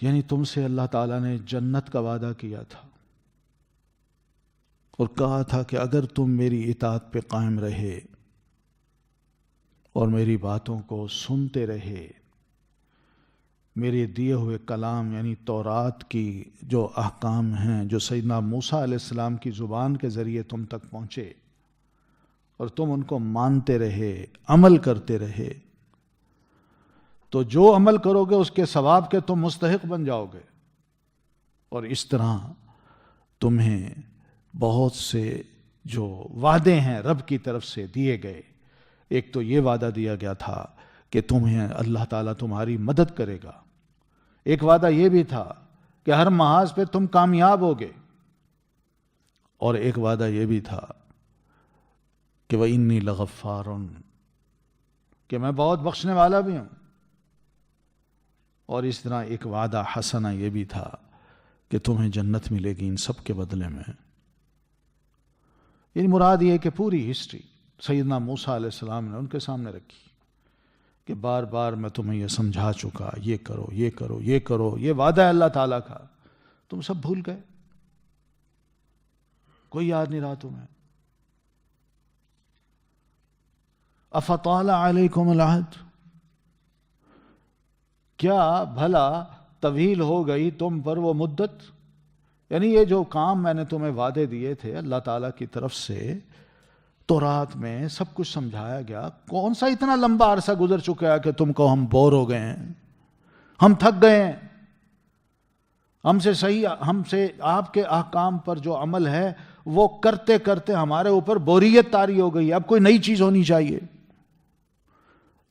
Speaker 2: یعنی تم سے اللہ تعالیٰ نے جنت کا وعدہ کیا تھا اور کہا تھا کہ اگر تم میری اطاعت پہ قائم رہے اور میری باتوں کو سنتے رہے, میرے دیے ہوئے کلام یعنی تورات کی جو احکام ہیں جو سیدنا موسیٰ علیہ السلام کی زبان کے ذریعے تم تک پہنچے اور تم ان کو مانتے رہے عمل کرتے رہے, تو جو عمل کرو گے اس کے ثواب کے تم مستحق بن جاؤ گے. اور اس طرح تمہیں بہت سے جو وعدے ہیں رب کی طرف سے دیے گئے. ایک تو یہ وعدہ دیا گیا تھا کہ تمہیں اللہ تعالیٰ تمہاری مدد کرے گا, ایک وعدہ یہ بھی تھا کہ ہر محاذ پہ تم کامیاب ہوگے, اور ایک وعدہ یہ بھی تھا کہ وَإِنِّي لَغَفَّارٌ کہ میں بہت بخشنے والا بھی ہوں. اور اس طرح ایک وعدہ حسنہ یہ بھی تھا کہ تمہیں جنت ملے گی ان سب کے بدلے میں. یعنی مراد یہ کہ پوری ہسٹری سیدنا موسیٰ علیہ السلام نے ان کے سامنے رکھی کہ بار بار میں تمہیں یہ سمجھا چکا, یہ کرو یہ کرو یہ کرو, یہ وعدہ ہے اللہ تعالیٰ کا, تم سب بھول گئے, کوئی یاد نہیں رہا تمہیں. افطال علیکم العہد کیا بھلا طویل ہو گئی تم پر وہ مدت, یعنی یہ جو کام میں نے تمہیں وعدے دیے تھے اللہ تعالیٰ کی طرف سے تورات میں سب کچھ سمجھایا گیا, کون سا اتنا لمبا عرصہ گزر چکا ہے کہ تم کو ہم بور ہو گئے ہیں, ہم تھک گئے ہیں, ہم سے آپ کے احکام پر جو عمل ہے وہ کرتے کرتے ہمارے اوپر بوریت طاری ہو گئی, اب کوئی نئی چیز ہونی چاہیے.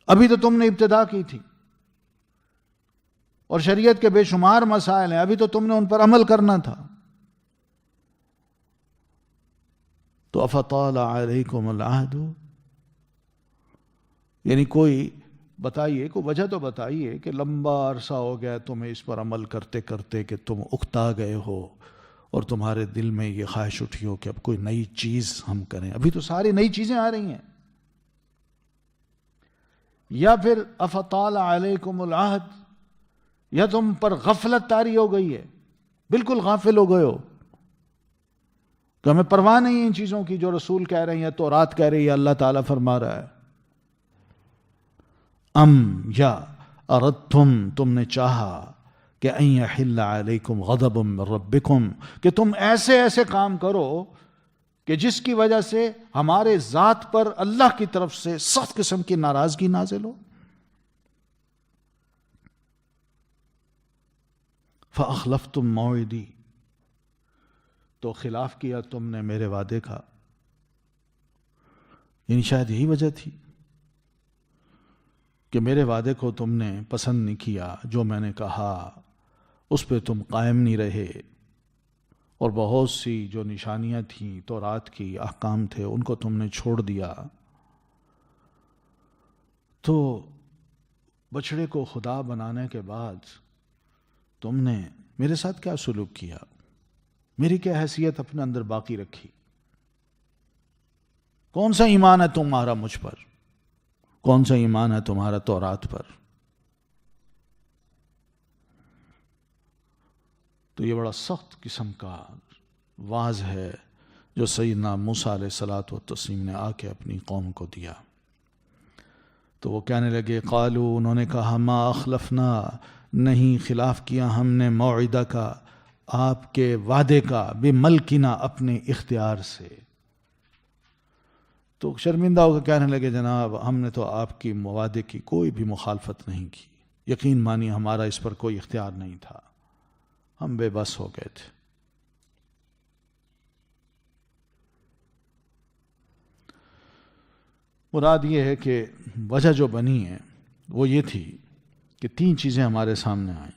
Speaker 2: ابھی تو تم نے ابتدا کی تھی اور شریعت کے بے شمار مسائل ہیں, ابھی تو تم نے ان پر عمل کرنا تھا. تو افطال علیکم العہد یعنی کوئی بتائیے, کوئی وجہ تو بتائیے کہ لمبا عرصہ ہو گیا تمہیں اس پر عمل کرتے کرتے کہ تم اکتا گئے ہو اور تمہارے دل میں یہ خواہش اٹھی ہو کہ اب کوئی نئی چیز ہم کریں. ابھی تو ساری نئی چیزیں آ رہی ہیں. یا پھر افطال علیکم العہد یا تم پر غفلت طاری ہو گئی ہے, بالکل غافل ہو گئے ہو کہ ہمیں پرواہ نہیں ہے ان چیزوں کی جو رسول کہہ رہے ہیں, تورات کہہ رہی ہے, اللہ تعالیٰ فرما رہا ہے. یا اردتم تم نے چاہا کہ ان یحل علیکم غضب من ربکم کہ تم ایسے ایسے کام کرو کہ جس کی وجہ سے ہمارے ذات پر اللہ کی طرف سے سخت قسم کی ناراضگی نازل ہو. فَأَخْلَفْتُمْ مَوْعِدِي، تو خلاف کیا تم نے میرے وعدے کا. یعنی شاید یہی وجہ تھی کہ میرے وعدے کو تم نے پسند نہیں کیا، جو میں نے کہا اس پہ تم قائم نہیں رہے، اور بہت سی جو نشانیاں تھیں تورات کی احکام تھے ان کو تم نے چھوڑ دیا. تو بچڑے کو خدا بنانے کے بعد تم نے میرے ساتھ کیا سلوک کیا، میری کیا حیثیت اپنے اندر باقی رکھی؟ کون سا ایمان ہے تمہارا مجھ پر؟ کون سا ایمان ہے تمہارا تورات پر؟ تو یہ بڑا سخت قسم کا واعظ ہے جو سیدنا موسیٰ علیہ الصلوۃ والتسلیم نے آ کے اپنی قوم کو دیا. تو وہ کہنے لگے، قالوا، انہوں نے کہا، ما اخلفنا، نہیں خلاف کیا ہم نے، موعدہ کا، آپ کے وعدے کا، بملکنا، اپنے اختیار سے. تو شرمندہ ہو کے کہنے لگے، جناب ہم نے تو آپ کی وعدے کی کوئی بھی مخالفت نہیں کی، یقین مانی ہمارا اس پر کوئی اختیار نہیں تھا، ہم بے بس ہو گئے تھے. مراد یہ ہے کہ وجہ جو بنی ہے وہ یہ تھی کہ تین چیزیں ہمارے سامنے آئیں.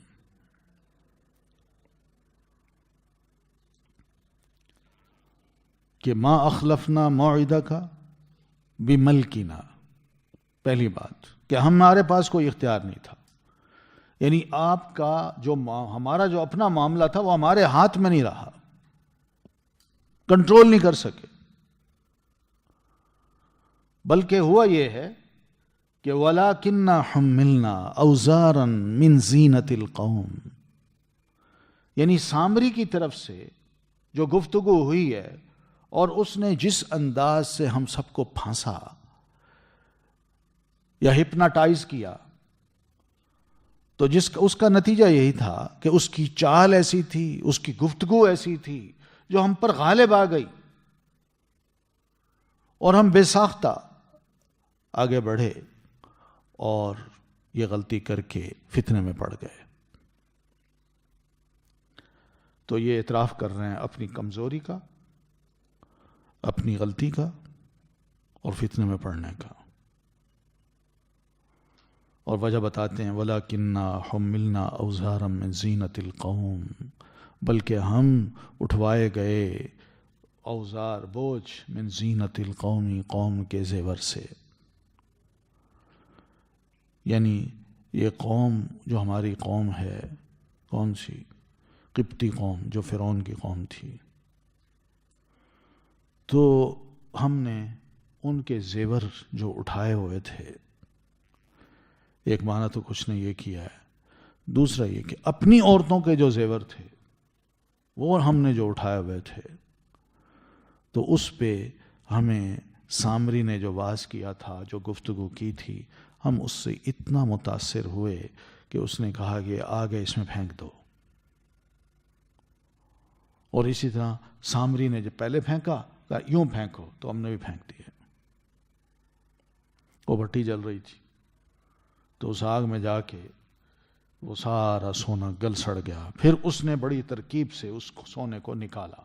Speaker 2: کہ ما اخلفنا موعدہ کا بملکنا، پہلی بات کہ ہمارے پاس کوئی اختیار نہیں تھا، یعنی آپ کا جو ہمارا جو اپنا معاملہ تھا وہ ہمارے ہاتھ میں نہیں رہا، کنٹرول نہیں کر سکے. بلکہ ہوا یہ ہے کہ وَلَكِنَّا حُمِّلْنَا أَوْزَارًا مِّن زِینَةِ الْقَوْمِ، یعنی سامری کی طرف سے جو گفتگو ہوئی ہے اور اس نے جس انداز سے ہم سب کو پھانسا یا ہپناٹائز کیا، تو اس کا نتیجہ یہی تھا کہ اس کی چال ایسی تھی، اس کی گفتگو ایسی تھی جو ہم پر غالب آ گئی، اور ہم بے ساختہ آگے بڑھے اور یہ غلطی کر کے فتنے میں پڑ گئے. تو یہ اعتراف کر رہے ہیں اپنی کمزوری کا، اپنی غلطی کا اور فتنے میں پڑنے کا، اور وجہ بتاتے ہیں وَلَكِنَّا حُمِّلْنَا أَوْزَارًا مِّن زِینَةِ الْقَوْمِ، بلکہ ہم اٹھوائے گئے اوزار، بوجھ، من زینت القومی، قوم کے زیور سے. یعنی یہ قوم جو ہماری قوم ہے، کون سی؟ قبطی قوم، جو فرعون کی قوم تھی. تو ہم نے ان کے زیور جو اٹھائے ہوئے تھے، ایک معنی تو کچھ نے یہ کیا ہے، دوسرا یہ کہ اپنی عورتوں کے جو زیور تھے وہ ہم نے جو اٹھائے ہوئے تھے، تو اس پہ ہمیں سامری نے جو واز کیا تھا، جو گفتگو کی تھی، ہم اس سے اتنا متاثر ہوئے کہ اس نے کہا کہ آگے اس میں پھینک دو. اور اسی طرح سامری نے جب پہلے پھینکا، کہا یوں پھینکو، تو ہم نے بھی پھینک دیے. وہ بھٹی جل رہی تھی، تو اس آگ میں جا کے وہ سارا سونا گل سڑ گیا. پھر اس نے بڑی ترکیب سے اس سونے کو نکالا.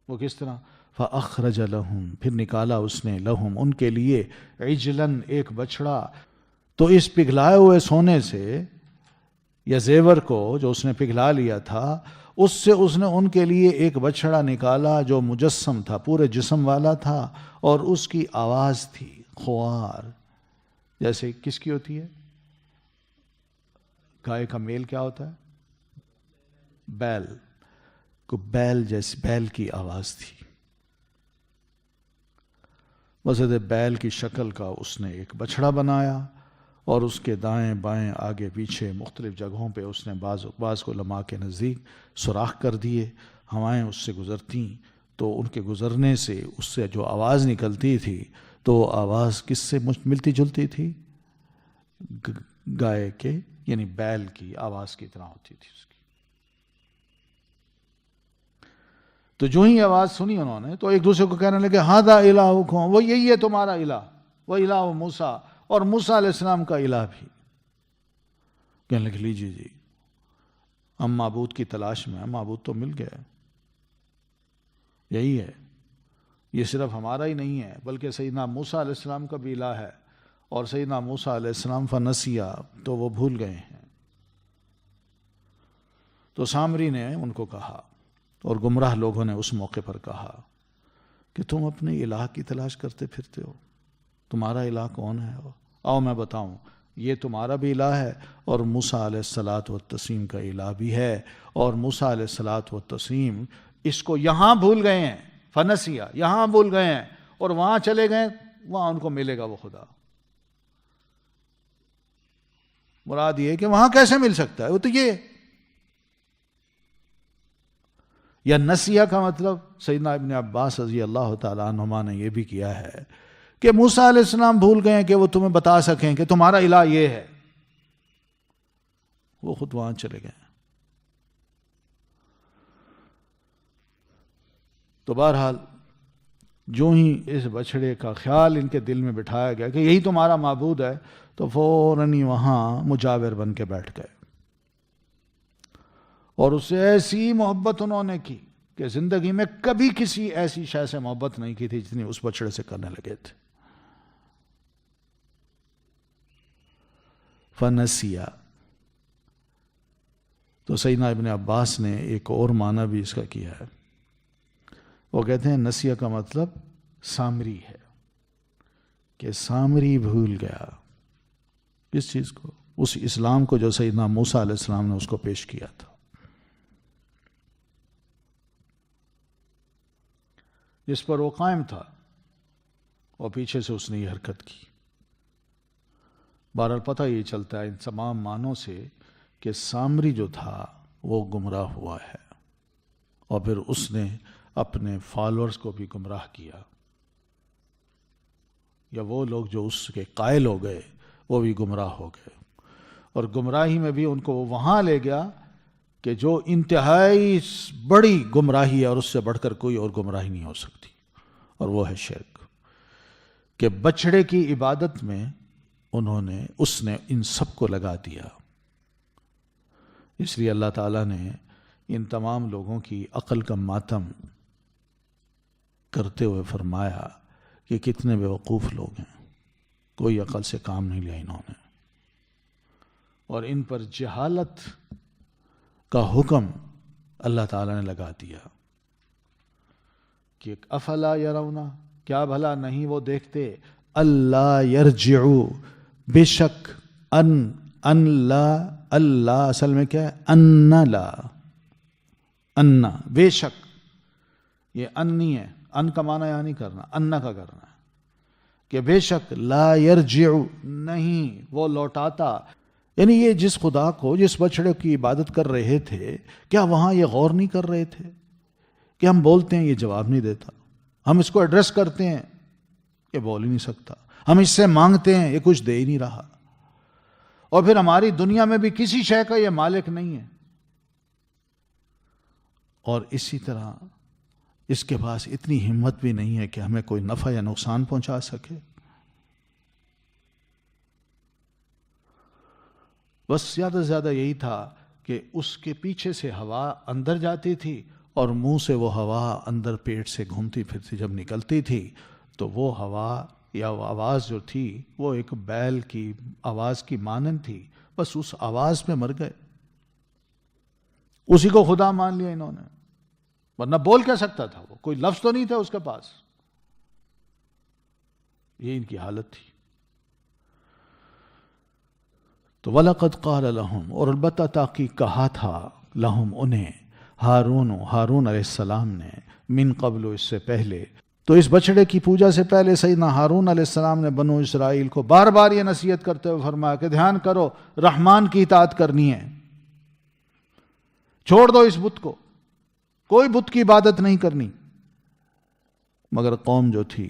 Speaker 2: وہ کس طرح؟ فَأَخْرَجَ لَهُمْ، پھر نکالا اس نے، لَهُمْ، ان کے لیے، عِجْلًا، ایک بچڑا. تو اس پگھلائے ہوئے سونے سے یا زیور کو جو اس نے پگھلا لیا تھا، اس سے اس نے ان کے لیے ایک بچڑا نکالا جو مجسم تھا، پورے جسم والا تھا، اور اس کی آواز تھی خوار، جیسے کس کی ہوتی ہے؟ گائے کا میل کیا ہوتا ہے؟ بیل کو، بیل جیسی، بیل کی آواز تھی. وسط بیل کی شکل کا اس نے ایک بچڑا بنایا، اور اس کے دائیں بائیں آگے پیچھے مختلف جگہوں پہ اس نے بعض علماء کے نزدیک سوراخ کر دیے. ہوائیں اس سے گزرتیں تو ان کے گزرنے سے اس سے جو آواز نکلتی تھی، تو وہ آواز کس سے ملتی جلتی تھی؟ گائے کے، یعنی بیل کی آواز کی طرح ہوتی تھی اس کی. تو جو ہی آواز سنی انہوں نے تو ایک دوسرے کو کہنے لگے ہاذا الہکم، وہ یہی ہے تمہارا الہ، وہ الہ موسیٰ، اور موسیٰ علیہ السلام کا الہ بھی۔ کہنے لگے لیجیے جی ہم معبود کی تلاش میں ہیں، معبود تو مل گیا، یہی ہے، یہ صرف ہمارا ہی نہیں ہے بلکہ سیدنا موسیٰ علیہ السلام کا بھی الہ ہے، اور سیدنا موسیٰ علیہ السلام فنسیا، تو وہ بھول گئے ہیں۔ تو سامری نے ان کو کہا، اور گمراہ لوگوں نے اس موقع پر کہا کہ تم اپنے الہ کی تلاش کرتے پھرتے ہو، تمہارا الہ کون ہے؟ آؤ میں بتاؤں، یہ تمہارا بھی الہ ہے اور موسیٰ علیہ الصلاۃ والتسلیم کا الہ بھی ہے، اور موسیٰ علیہ الصلاۃ والتسلیم اس کو یہاں بھول گئے ہیں، فنسیا، یہاں بھول گئے ہیں، اور وہاں چلے گئے، وہاں ان کو ملے گا وہ خدا۔ مراد یہ ہے کہ وہاں کیسے مل سکتا ہے، وہ تو یہ، یا نسیہ کا مطلب سیدنا ابن عباس رضی اللہ تعالیٰ عنہما نے یہ بھی کیا ہے کہ موسیٰ علیہ السلام بھول گئے ہیں کہ وہ تمہیں بتا سکیں کہ تمہارا الہ یہ ہے، وہ خود وہاں چلے گئے۔ تو بہرحال جو ہی اس بچڑے کا خیال ان کے دل میں بٹھایا گیا کہ یہی تمہارا معبود ہے، تو فوراً ہی وہاں مجاور بن کے بیٹھ گئے، اور اس سے ایسی محبت انہوں نے کی کہ زندگی میں کبھی کسی ایسی شے سے محبت نہیں کی تھی جتنی اس بچڑے سے کرنے لگے تھے۔ فنسیا، تو سیدنا ابن عباس نے ایک اور معنی بھی اس کا کیا ہے، وہ کہتے ہیں نسیہ کا مطلب سامری ہے، کہ سامری بھول گیا اس چیز کو، اس اسلام کو جو سیدنا موسیٰ علیہ السلام نے اس کو پیش کیا تھا۔ جس پر وہ قائم تھا اور پیچھے سے اس نے یہ حرکت کی۔ بہرحال پتہ یہ چلتا ہے ان تمام معنوں سے کہ سامری جو تھا وہ گمراہ ہوا ہے، اور پھر اس نے اپنے فالورز کو بھی گمراہ کیا، یا وہ لوگ جو اس کے قائل ہو گئے وہ بھی گمراہ ہو گئے، اور گمراہی میں بھی ان کو وہ وہاں لے گیا کہ جو انتہائی بڑی گمراہی ہے اور اس سے بڑھ کر کوئی اور گمراہی نہیں ہو سکتی، اور وہ ہے شرک، کہ بچڑے کی عبادت میں اس نے ان سب کو لگا دیا۔ اس لیے اللہ تعالیٰ نے ان تمام لوگوں کی عقل کا ماتم کرتے ہوئے فرمایا کہ کتنے بیوقوف لوگ ہیں، کوئی عقل سے کام نہیں لیا انہوں نے، اور ان پر جہالت کا حکم اللہ تعالیٰ نے لگا دیا کہ افلا یرون، کیا بھلا نہیں وہ دیکھتے، اللہ یرجعو، بے شک اللہ اصل میں کیا ہے، ان بے شک، یہ ان نہیں ہے، ان کا معنی یہاں نہیں کرنا، ان کا کرنا ہے، کہ بے شک لا یرجعو، نہیں وہ لوٹاتا، یعنی یہ جس خدا کو، جس بچڑے کی عبادت کر رہے تھے، کیا وہاں یہ غور نہیں کر رہے تھے کہ ہم بولتے ہیں یہ جواب نہیں دیتا، ہم اس کو ایڈریس کرتے ہیں یہ بول ہی نہیں سکتا، ہم اس سے مانگتے ہیں یہ کچھ دے ہی نہیں رہا، اور پھر ہماری دنیا میں بھی کسی شے کا یہ مالک نہیں ہے، اور اسی طرح اس کے پاس اتنی ہمت بھی نہیں ہے کہ ہمیں کوئی نفع یا نقصان پہنچا سکے۔ بس زیادہ سے زیادہ یہی تھا کہ اس کے پیچھے سے ہوا اندر جاتی تھی اور منہ سے وہ ہوا اندر پیٹ سے گھومتی پھرتی جب نکلتی تھی تو وہ ہوا یا وہ آواز جو تھی وہ ایک بیل کی آواز کی مانند تھی، بس اس آواز پہ مر گئے، اسی کو خدا مان لیا انہوں نے، ورنہ بول کیا سکتا تھا، وہ کوئی لفظ تو نہیں تھا اس کے پاس، یہ ان کی حالت تھی۔ تو وَلَقَدْ قَالَ لَهُمْ، اور البتہ تاکہ کہا تھا، لَهُمْ انہیں، ہارون علیہ السلام نے، من قبل اس سے پہلے، تو اس بچڑے کی پوجا سے پہلے سیدنا ہارون علیہ السلام نے بنو اسرائیل کو بار بار یہ نصیحت کرتے ہوئے فرمایا کہ دھیان کرو، رحمان کی اطاعت کرنی ہے، چھوڑ دو اس بت کو، کوئی بت کی عبادت نہیں کرنی۔ مگر قوم جو تھی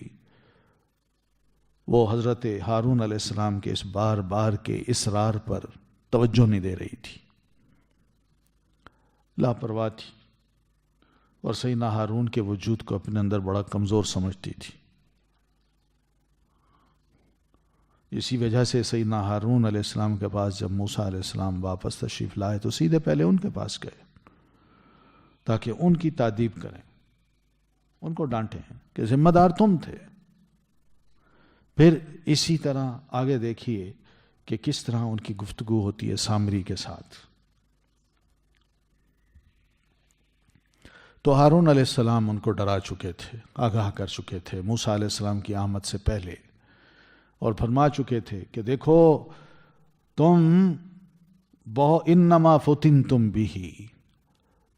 Speaker 2: وہ حضرت ہارون علیہ السلام کے اس بار بار کے اصرار پر توجہ نہیں دے رہی تھی، لاپرواہ تھی، اور سیدنا ہارون کے وجود کو اپنے اندر بڑا کمزور سمجھتی تھی. اسی وجہ سے سیدنا ہارون علیہ السلام کے پاس جب موسیٰ علیہ السلام واپس تشریف لائے تو سیدھے پہلے ان کے پاس گئے تاکہ ان کی تادیب کریں، ان کو ڈانٹیں کہ ذمہ دار تم تھے. پھر اسی طرح آگے دیکھیے کہ کس طرح ان کی گفتگو ہوتی ہے سامری کے ساتھ. تو ہارون علیہ السلام ان کو ڈرا چکے تھے، آگاہ کر چکے تھے موسیٰ علیہ السلام کی آمد سے پہلے، اور فرما چکے تھے کہ دیکھو تم انما فتنتم بہ،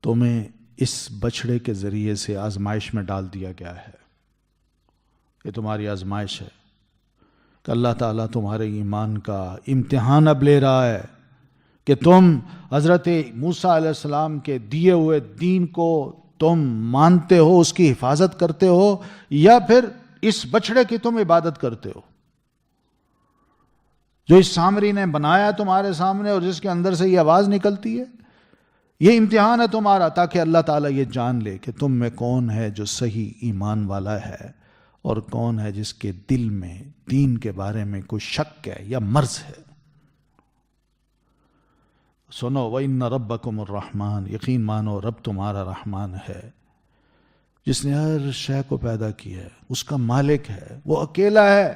Speaker 2: تمہیں اس بچڑے کے ذریعے سے آزمائش میں ڈال دیا گیا ہے. یہ تمہاری آزمائش ہے کہ اللہ تعالیٰ تمہارے ایمان کا امتحان اب لے رہا ہے کہ تم حضرت موسیٰ علیہ السلام کے دیے ہوئے دین کو تم مانتے ہو، اس کی حفاظت کرتے ہو، یا پھر اس بچڑے کی تم عبادت کرتے ہو جو اس سامری نے بنایا تمہارے سامنے اور جس کے اندر سے یہ آواز نکلتی ہے. یہ امتحان ہے تمہارا تاکہ اللہ تعالیٰ یہ جان لے کہ تم میں کون ہے جو صحیح ایمان والا ہے اور کون ہے جس کے دل میں دین کے بارے میں کوئی شک ہے یا مرض ہے. سنو وَإِنَّ رَبَّكُمُ الرَّحْمَنُ، یقین مانو رب تمہارا رحمان ہے جس نے ہر شے کو پیدا کیا ہے، اس کا مالک ہے، وہ اکیلا ہے،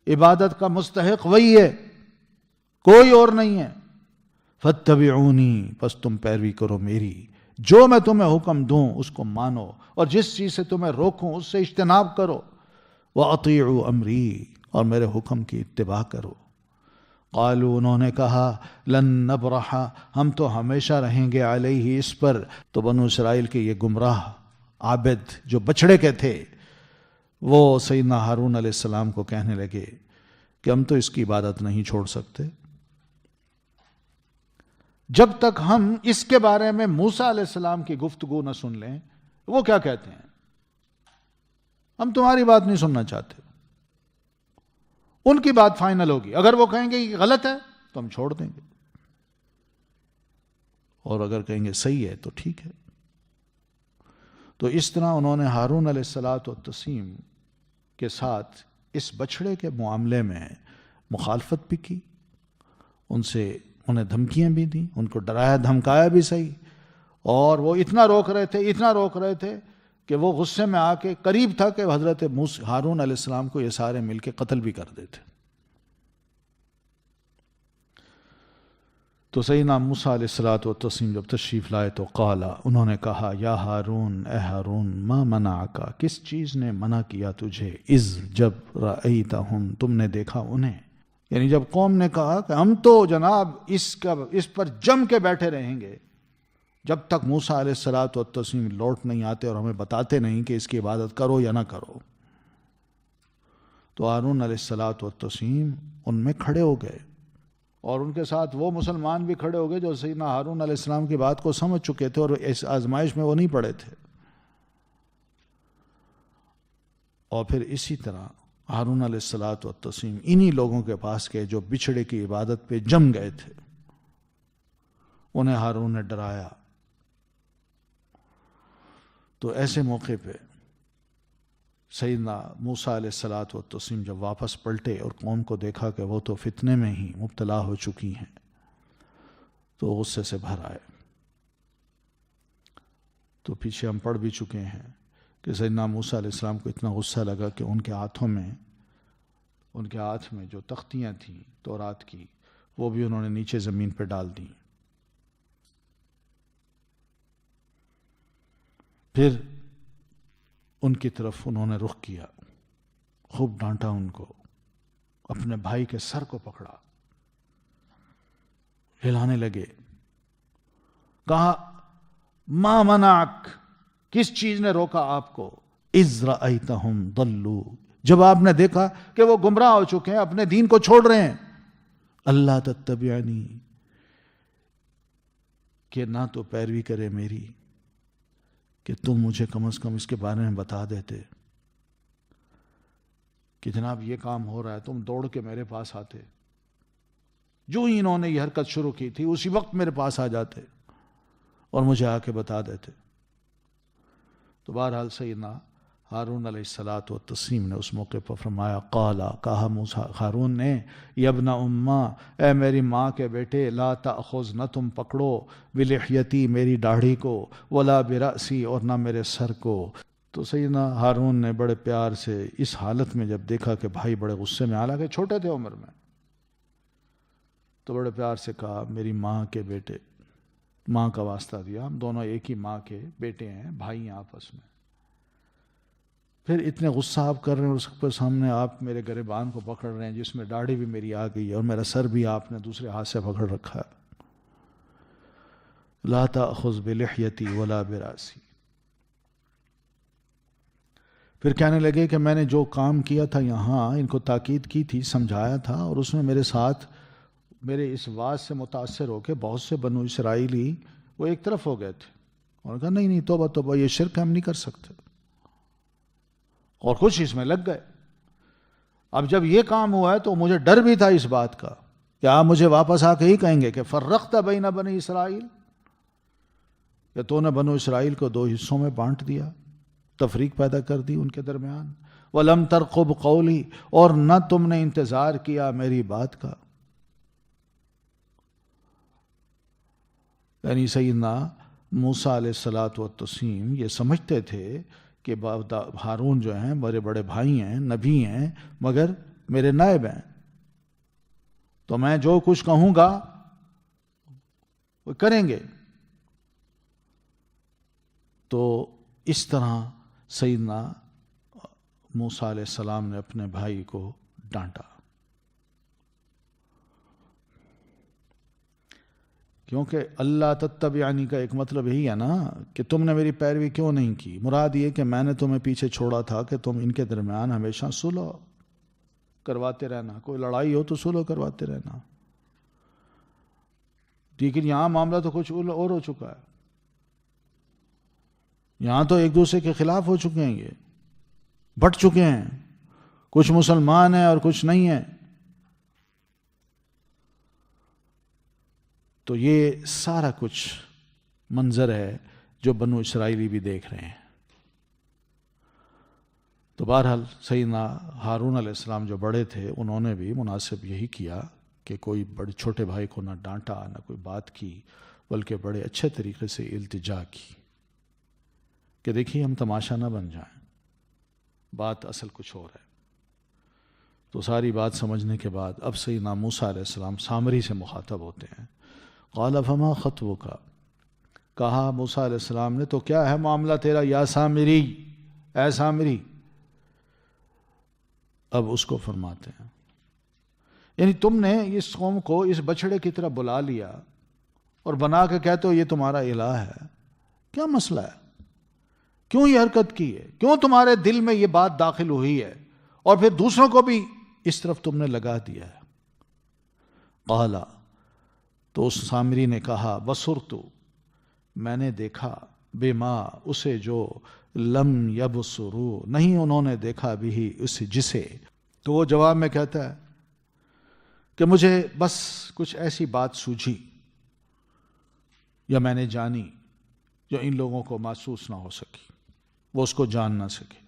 Speaker 2: عبادت کا مستحق وہی ہے، کوئی اور نہیں ہے. فَاتَّبِعُونِي، پس تم پیروی کرو میری، جو میں تمہیں حکم دوں اس کو مانو اور جس چیز سے تمہیں روکوں اس سے اجتناب کرو. وَأَطِيعُوا أَمْرِي، اور میرے حکم کی اتباع کرو. قالوا، انہوں نے کہا، لن نبرح، ہم تو ہمیشہ رہیں گے علیہ، اس پر. تو بنو اسرائیل کے یہ گمراہ عابد جو بچڑے کے تھے وہ سیدنا ہارون علیہ السلام کو کہنے لگے کہ ہم تو اس کی عبادت نہیں چھوڑ سکتے جب تک ہم اس کے بارے میں موسیٰ علیہ السلام کی گفتگو نہ سن لیں. وہ کیا کہتے ہیں؟ ہم تمہاری بات نہیں سننا چاہتے. ان کی بات فائنل ہوگی، اگر وہ کہیں گے یہ غلط ہے تو ہم چھوڑ دیں گے، اور اگر کہیں گے صحیح ہے تو ٹھیک ہے. تو اس طرح انہوں نے ہارون علیہ الصلاۃ والتسلیم کے ساتھ اس بچڑے کے معاملے میں مخالفت بھی کی، انہیں دھمکیاں بھی دیں، ان کو ڈرایا دھمکایا بھی صحیح، اور وہ اتنا روک رہے تھے کہ وہ غصے میں آ کے قریب تھا کہ حضرت ہارون علیہ السلام کو یہ سارے مل کے قتل بھی کر دیتے. تو سیدنا موسیٰ علیہ الصلوۃ والتسلیم جب تشریف لائے تو قالا، انہوں نے کہا، یا ہارون، اے ہارون، ما منعک، کس چیز نے منع کیا تجھے، اذ، جب رأیتہم، تم نے دیکھا انہیں. یعنی جب قوم نے کہا کہ ہم تو جناب اس پر جم کے بیٹھے رہیں گے جب تک موسیٰ علیہ الصلوۃ والتسلیم لوٹ نہیں آتے اور ہمیں بتاتے نہیں کہ اس کی عبادت کرو یا نہ کرو. تو ہارون علیہ الصلوۃ والتسلیم ان میں کھڑے ہو گئے، اور ان کے ساتھ وہ مسلمان بھی کھڑے ہو گئے جو سیدنا ہارون علیہ السلام کی بات کو سمجھ چکے تھے اور اس آزمائش میں وہ نہیں پڑے تھے. اور پھر اسی طرح ہارون علیہ الصلوۃ والتسلیم انہی لوگوں کے پاس گئے جو بچھڑے کی عبادت پہ جم گئے تھے. انہیں ہارون نے ڈرایا. تو ایسے موقع پہ سیدنا موسیٰ علیہ الصلوۃ والتسلیم جب واپس پلٹے اور قوم کو دیکھا کہ وہ تو فتنے میں ہی مبتلا ہو چکی ہیں تو غصے سے بھر آئے. تو پیچھے ہم پڑھ بھی چکے ہیں کہ سیدنا موسیٰ علیہ السلام کو اتنا غصہ لگا کہ ان کے ہاتھ میں جو تختیاں تھیں تورات کی وہ بھی انہوں نے نیچے زمین پہ ڈال دیں. پھر ان کی طرف انہوں نے رخ کیا، خوب ڈانٹا ان کو، اپنے بھائی کے سر کو پکڑا، ہلانے لگے، کہا، ما منعک، کس چیز نے روکا آپ کو، اذ رأیتہم ضلوا، جب آپ نے دیکھا کہ وہ گمراہ ہو چکے ہیں، اپنے دین کو چھوڑ رہے ہیں، اللہ تتبعنی، کہ نہ تو پیروی کرے میری، کہ تم مجھے کم از کم اس کے بارے میں بتا دیتے کہ جناب یہ کام ہو رہا ہے، تم دوڑ کے میرے پاس آتے، جو ہی انہوں نے یہ حرکت شروع کی تھی اسی وقت میرے پاس آ جاتے اور مجھے آ کے بتا دیتے. تو بہرحال سیدنا ہارون علیہ الصلاۃ والتسلیم نے اس موقع پر فرمایا، قالا، کہا موسیٰ ہارون نے، یبن اماں، اے میری ماں کے بیٹے، لا تأخذ، نہ تم پکڑو، بلحیتی، میری داڑھی کو، ولا برأسی، اور نہ میرے سر کو۔ تو سیدنا ہارون نے بڑے پیار سے اس حالت میں جب دیکھا کہ بھائی بڑے غصے میں، حالانکہ چھوٹے تھے عمر میں، تو بڑے پیار سے کہا، میری ماں کے بیٹے، ماں کا واسطہ دیا، ہم دونوں ایک ہی ماں کے بیٹے ہیں، بھائی ہیں آپس میں۔ پھر اتنے غصہ آپ کر رہے ہیں، اس کے سامنے آپ میرے گریبان کو پکڑ رہے ہیں جس میں داڑھی بھی میری آ گئی ہے اور میرا سر بھی آپ نے دوسرے ہاتھ سے پکڑ رکھا ہے۔ لا تأخذ بلحیتی ولا براسی۔ پھر کہنے لگے کہ میں نے جو کام کیا تھا یہاں، ان کو تاکید کی تھی، سمجھایا تھا، اور اس میں میرے ساتھ میرے اس واز سے متاثر ہو کے بہت سے بنو اسرائیلی وہ ایک طرف ہو گئے تھے، اور کہا نہیں توبہ توبہ، یہ شرک ہم نہیں کر سکتے، اور کچھ اس میں لگ گئے۔ اب جب یہ کام ہوا ہے تو مجھے ڈر بھی تھا اس بات کا کہ آپ مجھے واپس آ کے ہی کہیں گے کہ فرقت بین بنی اسرائیل، کہ تو نے بنو اسرائیل کو دو حصوں میں بانٹ دیا، تفریق پیدا کر دی ان کے درمیان۔ وَلَمْ تَرْقُبْ قَوْلِي، اور نہ تم نے انتظار کیا میری بات کا۔ یعنی سیدنا موسیٰ علیہ الصلاۃ والتسلیم یہ سمجھتے تھے کہ ہارون جو ہیں میرے بڑے بھائی ہیں، نبی ہیں، مگر میرے نائب ہیں، تو میں جو کچھ کہوں گا وہ کریں گے۔ تو اس طرح سیدنا موسیٰ علیہ السلام نے اپنے بھائی کو ڈانٹا، کیونکہ اللہ تتبعنی کا ایک مطلب یہی ہے نا کہ تم نے میری پیروی کیوں نہیں کی۔ مراد یہ کہ میں نے تمہیں پیچھے چھوڑا تھا کہ تم ان کے درمیان ہمیشہ صلح کرواتے رہنا، کوئی لڑائی ہو تو صلح کرواتے رہنا، لیکن یہاں معاملہ تو کچھ اور ہو چکا ہے، یہاں تو ایک دوسرے کے خلاف ہو چکے ہیں، یہ بٹ چکے ہیں، کچھ مسلمان ہیں اور کچھ نہیں ہیں۔ تو یہ سارا کچھ منظر ہے جو بنو اسرائیلی بھی دیکھ رہے ہیں۔ تو بہرحال سیدنا ہارون علیہ السلام جو بڑے تھے انہوں نے بھی مناسب یہی کیا کہ کوئی بڑے چھوٹے بھائی کو نہ ڈانٹا نہ کوئی بات کی، بلکہ بڑے اچھے طریقے سے التجا کی کہ دیکھیے ہم تماشا نہ بن جائیں، بات اصل کچھ اور ہے۔ تو ساری بات سمجھنے کے بعد اب سیدنا موسیٰ علیہ السلام سامری سے مخاطب ہوتے ہیں۔ قال فما خطبک، کہا موسیٰ علیہ السلام نے تو کیا ہے معاملہ تیرا یا سامری، اے سامری۔ اب اس کو فرماتے ہیں یعنی تم نے اس قوم کو اس بچڑے کی طرح بلا لیا اور بنا کے کہتے ہو یہ تمہارا الہ ہے، کیا مسئلہ ہے؟ کیوں یہ حرکت کی ہے؟ کیوں تمہارے دل میں یہ بات داخل ہوئی ہے اور پھر دوسروں کو بھی اس طرف تم نے لگا دیا ہے؟ قالا، تو اس سامری نے کہا، بصرت، میں نے دیکھا، بما، اسے جو لم یبصروا، نہیں انہوں نے دیکھا بھی، اس جسے۔ تو وہ جواب میں کہتا ہے کہ مجھے بس کچھ ایسی بات سوجھی یا میں نے جانی جو ان لوگوں کو محسوس نہ ہو سکی، وہ اس کو جان نہ سکے،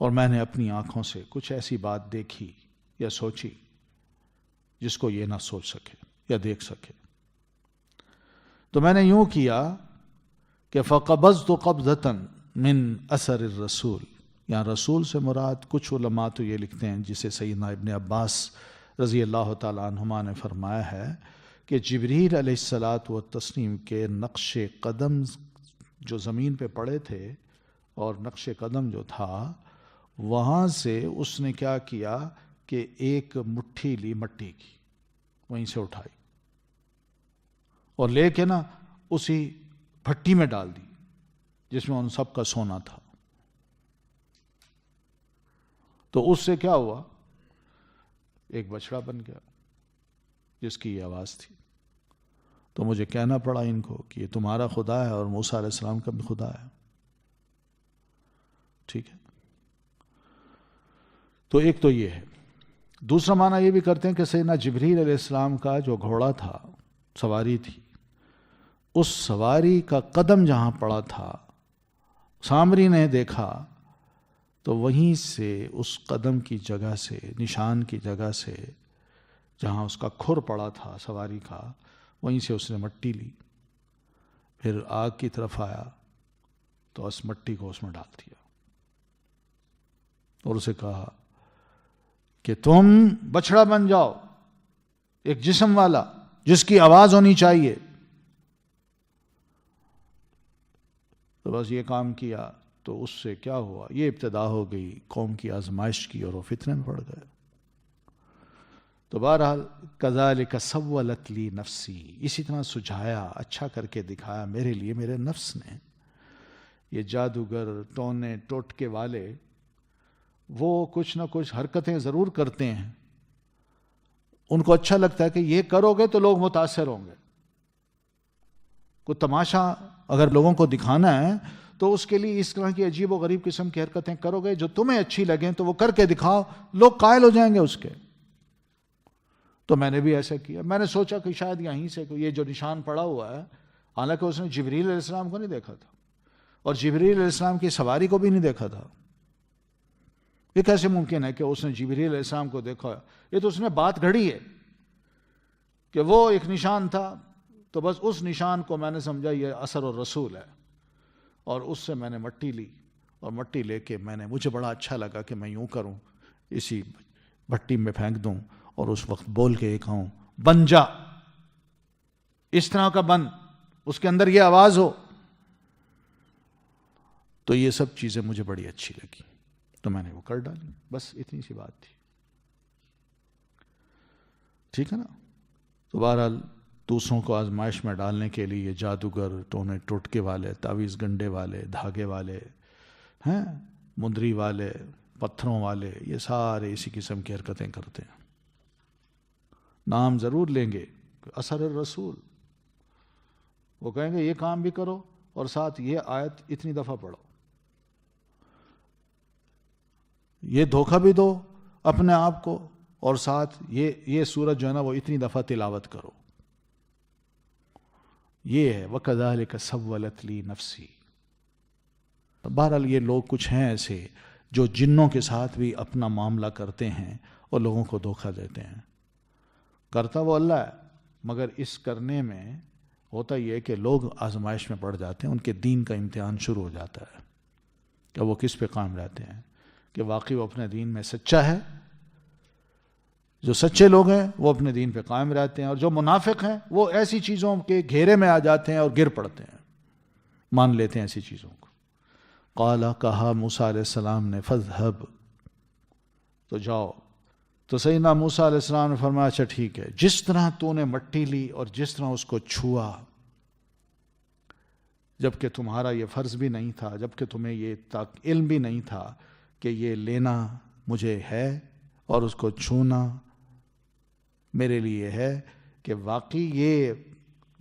Speaker 2: اور میں نے اپنی آنکھوں سے کچھ ایسی بات دیکھی یا سوچی جس کو یہ نہ سوچ سکے یا دیکھ سکے۔ تو میں نے یوں کیا کہ فَقَبَضْتُ قَبْضَةً مِّنْ أَثَرِ الرَّسُولِ، یہاں رسول سے مراد کچھ علماء تو یہ لکھتے ہیں جسے سیدنا ابن عباس رضی اللہ تعالیٰ عنہما نے فرمایا ہے کہ جبریل علیہ الصلاۃ والتسلیم کے نقش قدم جو زمین پہ پڑے تھے اور نقش قدم جو تھا وہاں سے اس نے کیا کیا کہ ایک مٹھی لی مٹی کی، وہیں سے اٹھائی اور لے کے نا اسی بھٹی میں ڈال دی جس میں ان سب کا سونا تھا۔ تو اس سے کیا ہوا؟ ایک بچڑا بن گیا جس کی یہ آواز تھی۔ تو مجھے کہنا پڑا ان کو کہ یہ تمہارا خدا ہے اور موسیٰ علیہ السلام کا بھی خدا ہے، ٹھیک ہے۔ تو ایک تو یہ ہے۔ دوسرا معنی یہ بھی کرتے ہیں کہ سیدنا جبریل علیہ السلام کا جو گھوڑا تھا، سواری تھی، اس سواری کا قدم جہاں پڑا تھا سامری نے دیکھا تو وہیں سے اس قدم کی جگہ سے، نشان کی جگہ سے، جہاں اس کا کھر پڑا تھا سواری کا، وہیں سے اس نے مٹی لی، پھر آگ کی طرف آیا تو اس مٹی کو اس میں ڈال دیا اور اسے کہا کہ تم بچڑا بن جاؤ، ایک جسم والا جس کی آواز ہونی چاہیے۔ تو بس یہ کام کیا تو اس سے کیا ہوا، یہ ابتدا ہو گئی قوم کی آزمائش کی اور وہ فتنے میں پڑ گئے۔ تو بہرحال کذالک سولت لی نفسی، اسی طرح سجھایا، اچھا کر کے دکھایا میرے لیے میرے نفس نے۔ یہ جادوگر، ٹونے ٹوٹکے والے، وہ کچھ نہ کچھ حرکتیں ضرور کرتے ہیں، ان کو اچھا لگتا ہے کہ یہ کرو گے تو لوگ متاثر ہوں گے۔ کوئی تماشا اگر لوگوں کو دکھانا ہے تو اس کے لیے اس طرح کی عجیب و غریب قسم کی حرکتیں کرو گے جو تمہیں اچھی لگیں تو وہ کر کے دکھاؤ، لوگ قائل ہو جائیں گے اس کے۔ تو میں نے بھی ایسا کیا، میں نے سوچا کہ شاید یہیں سے یہ جو نشان پڑا ہوا ہے، حالانکہ اس نے جبریل علیہ السلام کو نہیں دیکھا تھا اور جبریل علیہ السلام کی سواری کو بھی نہیں دیکھا تھا۔ یہ کیسے ممکن ہے کہ اس نے جبریل علیہ السلام کو دیکھا؟ یہ تو اس نے بات گھڑی ہے کہ وہ ایک نشان تھا، تو بس اس نشان کو میں نے سمجھا یہ اثر الرسول ہے، اور اس سے میں نے مٹی لی، اور مٹی لے کے مجھے بڑا اچھا لگا کہ میں یوں کروں، اسی بھٹی میں پھینک دوں اور اس وقت بول کے یہ کہوں بن جا، اس طرح کا بن، اس کے اندر یہ آواز ہو۔ تو یہ سب چیزیں مجھے بڑی اچھی لگی تو میں نے وہ کر ڈالی، بس اتنی سی بات تھی، ٹھیک ہے نا۔ تو بہرحال دوسروں کو آزمائش میں ڈالنے کے لیے یہ جادوگر، ٹونے ٹوٹکے والے، تعویذ گنڈے والے، دھاگے والے ہیں، مندری والے، پتھروں والے، یہ سارے اسی قسم کی حرکتیں کرتے ہیں۔ نام ضرور لیں گے، اثر الرسول، وہ کہیں گے یہ کام بھی کرو اور ساتھ یہ آیت اتنی دفعہ پڑھو، یہ دھوکہ بھی دو اپنے آپ کو، اور ساتھ یہ سورت جو ہے نا وہ اتنی دفعہ تلاوت کرو۔ یہ ہے وَكَذَلِكَ سَوَّلَتْ لِي نَفْسِي۔ بہرحال یہ لوگ کچھ ہیں ایسے جو جنوں کے ساتھ بھی اپنا معاملہ کرتے ہیں اور لوگوں کو دھوکہ دیتے ہیں۔ کرتا وہ اللہ ہے، مگر اس کرنے میں ہوتا یہ ہے کہ لوگ آزمائش میں پڑ جاتے ہیں، ان کے دین کا امتحان شروع ہو جاتا ہے کہ وہ کس پہ قائم رہتے ہیں، کہ واقعی وہ اپنے دین میں سچا ہے۔ جو سچے لوگ ہیں وہ اپنے دین پہ قائم رہتے ہیں، اور جو منافق ہیں وہ ایسی چیزوں کے گھیرے میں آ جاتے ہیں اور گر پڑتے ہیں، مان لیتے ہیں ایسی چیزوں کو۔ قالا، کہا موسیٰ علیہ السلام نے، فَاذْهَبْ، تو جاؤ۔ تو سیدنا موسیٰ علیہ السلام نے فرمایا اچھا ٹھیک ہے، جس طرح تو نے مٹی لی اور جس طرح اس کو چھوا، جبکہ تمہارا یہ فرض بھی نہیں تھا، جبکہ تمہیں یہ علم بھی نہیں تھا کہ یہ لینا مجھے ہے اور اس کو چھونا میرے لیے ہے، کہ واقعی یہ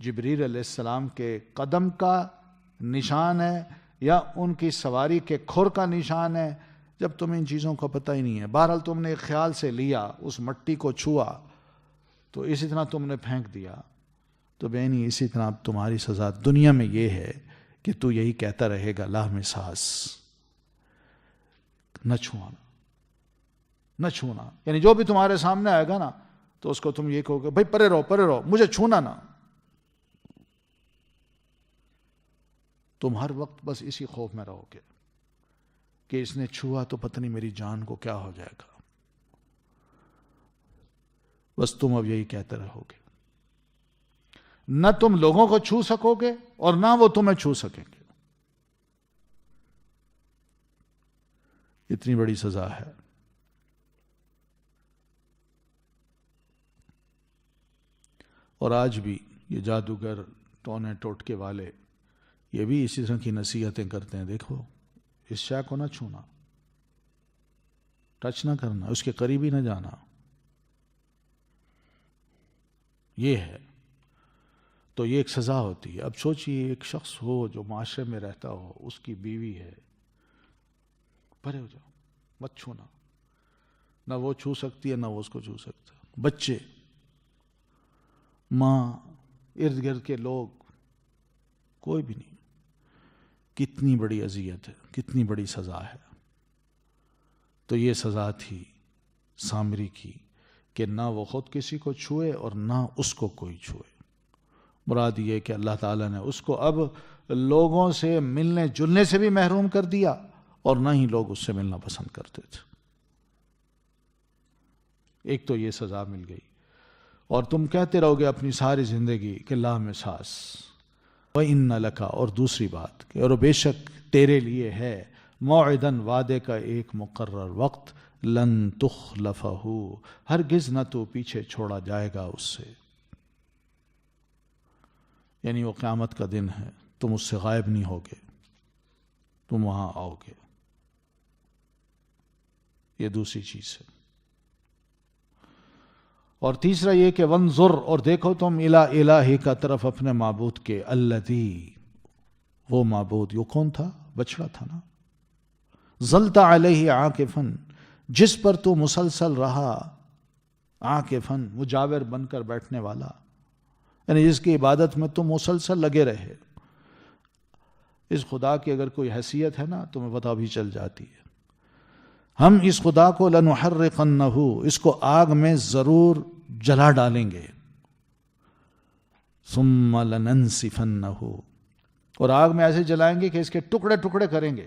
Speaker 2: جبریل علیہ السلام کے قدم کا نشان ہے یا ان کی سواری کے کھر کا نشان ہے، جب تمہیں ان چیزوں کا پتہ ہی نہیں ہے۔ بہرحال تم نے ایک خیال سے لیا، اس مٹی کو چھوا تو اسی طرح تم نے پھینک دیا، تو بہنی اسی طرح اب تمہاری سزا دنیا میں یہ ہے کہ تو یہی کہتا رہے گا لا مساس، نہ چھونا، نہ چھونا، یعنی جو بھی تمہارے سامنے آئے گا نا تو اس کو تم یہ کہو گے بھائی پرے رہو، مجھے چھونا نا۔ تم ہر وقت بس اسی خوف میں رہو گے کہ اس نے چھوا تو پتہ نہیں میری جان کو کیا ہو جائے گا، بس تم اب یہی کہتے رہو گے، نہ تم لوگوں کو چھو سکو گے اور نہ وہ تمہیں چھو سکیں گے۔ اتنی بڑی سزا ہے۔ اور آج بھی یہ جادوگر، ٹونے ٹوٹکے والے، یہ بھی اسی طرح کی نصیحتیں کرتے ہیں، دیکھو اس شے کو نہ چھونا، ٹچ نہ کرنا، اس کے قریب ہی نہ جانا۔ یہ ہے تو یہ ایک سزا ہوتی ہے۔ اب سوچئے ایک شخص ہو جو معاشرے میں رہتا ہو، اس کی بیوی ہے، پرے ہو جاؤ، مت چھونا، نہ وہ چھو سکتی ہے نہ وہ اس کو چھو سکتا، بچے، ماں، ارد گرد کے لوگ، کوئی بھی نہیں. کتنی بڑی اذیت ہے، کتنی بڑی سزا ہے. تو یہ سزا تھی سامری کی کہ نہ وہ خود کسی کو چھوئے اور نہ اس کو کوئی چھوئے. مراد یہ کہ اللہ تعالیٰ نے اس کو اب لوگوں سے ملنے جلنے سے بھی محروم کر دیا اور نہ ہی لوگ اس سے ملنا پسند کرتے تھے. ایک تو یہ سزا مل گئی، اور تم کہتے رہو گے اپنی ساری زندگی کہ لا مساس وَإِنَّ لَكَ، اور دوسری بات کہ اور بے شک تیرے لیے ہے موعدن، وعدے کا ایک مقرر وقت، لن تخلفہ، ہرگز نہ تو پیچھے چھوڑا جائے گا اس سے. یعنی وہ قیامت کا دن ہے، تم اس سے غائب نہیں ہوگے، تم وہاں آؤ گے. یہ دوسری چیز ہے. اور تیسرا یہ کہ وانظر، اور دیکھو تم الی الہی کا طرف اپنے معبود کے، الذی، وہ معبود، وہ کون تھا؟ بچڑا تھا نا. ظلت علیہ عاکفاً، جس پر تو مسلسل رہا، عاکفاً، مجاور بن کر بیٹھنے والا، یعنی جس کی عبادت میں تم مسلسل لگے رہے. اس خدا کی اگر کوئی حیثیت ہے نا تمہیں پتہ بھی چل جاتی ہے. ہم اس خدا کو لنحرقنہ، اس کو آگ میں ضرور جلا ڈالیں گے. ثم لننسفنہ، اور آگ میں ایسے جلائیں گے کہ اس کے ٹکڑے ٹکڑے کریں گے.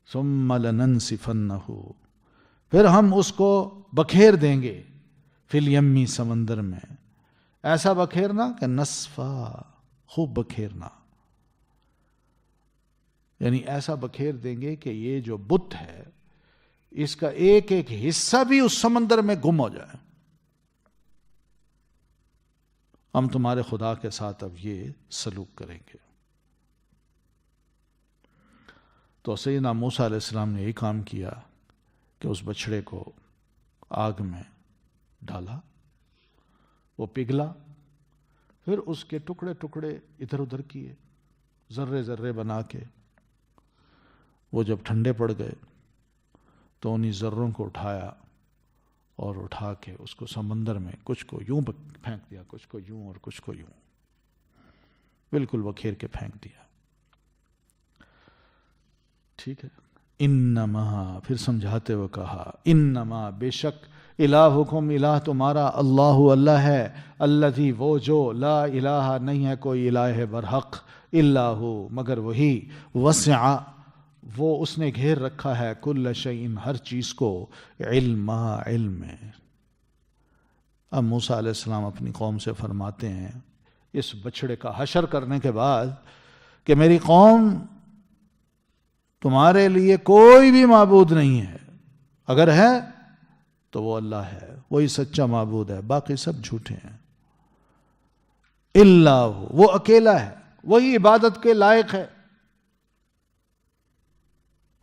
Speaker 2: ثم لننسفنہ، پھر ہم اس کو بکھیر دیں گے، فی الیمی، سمندر میں. ایسا بکھیرنا کہ نصفا، خوب بکھیرنا، یعنی ایسا بکھیر دیں گے کہ یہ جو بت ہے اس کا ایک ایک حصہ بھی اس سمندر میں گم ہو جائے. ہم تمہارے خدا کے ساتھ اب یہ سلوک کریں گے. تو سیدنا موسیٰ علیہ السلام نے یہی کام کیا کہ اس بچڑے کو آگ میں ڈالا، وہ پگھلا، پھر اس کے ٹکڑے ٹکڑے ادھر ادھر کیے، ذرے ذرے بنا کے. وہ جب ٹھنڈے پڑ گئے تو انہی ذروں کو اٹھایا اور اٹھا کے اس کو سمندر میں کچھ کو یوں پھینک دیا، کچھ کو یوں اور کچھ کو یوں، بالکل بکھیر کے پھینک دیا. ٹھیک ہے. انما، پھر سمجھاتے ہوئے کہا، انما، بے شک، الہکم، الہ تمہارا، اللہ، اللہ ہے، الذی، وہ جو، لا الہ، نہیں ہے کوئی الہ برحق، الا ہو، مگر وہی، وسع، وہ اس نے گھیر رکھا ہے، کل شیء، ہر چیز کو، علما، علم میں. اب موسیٰ علیہ السلام اپنی قوم سے فرماتے ہیں اس بچڑے کا حشر کرنے کے بعد کہ میری قوم، تمہارے لیے کوئی بھی معبود نہیں ہے، اگر ہے تو وہ اللہ ہے، وہی سچا معبود ہے، باقی سب جھوٹے ہیں. الا ہو، وہ اکیلا ہے، وہی عبادت کے لائق ہے.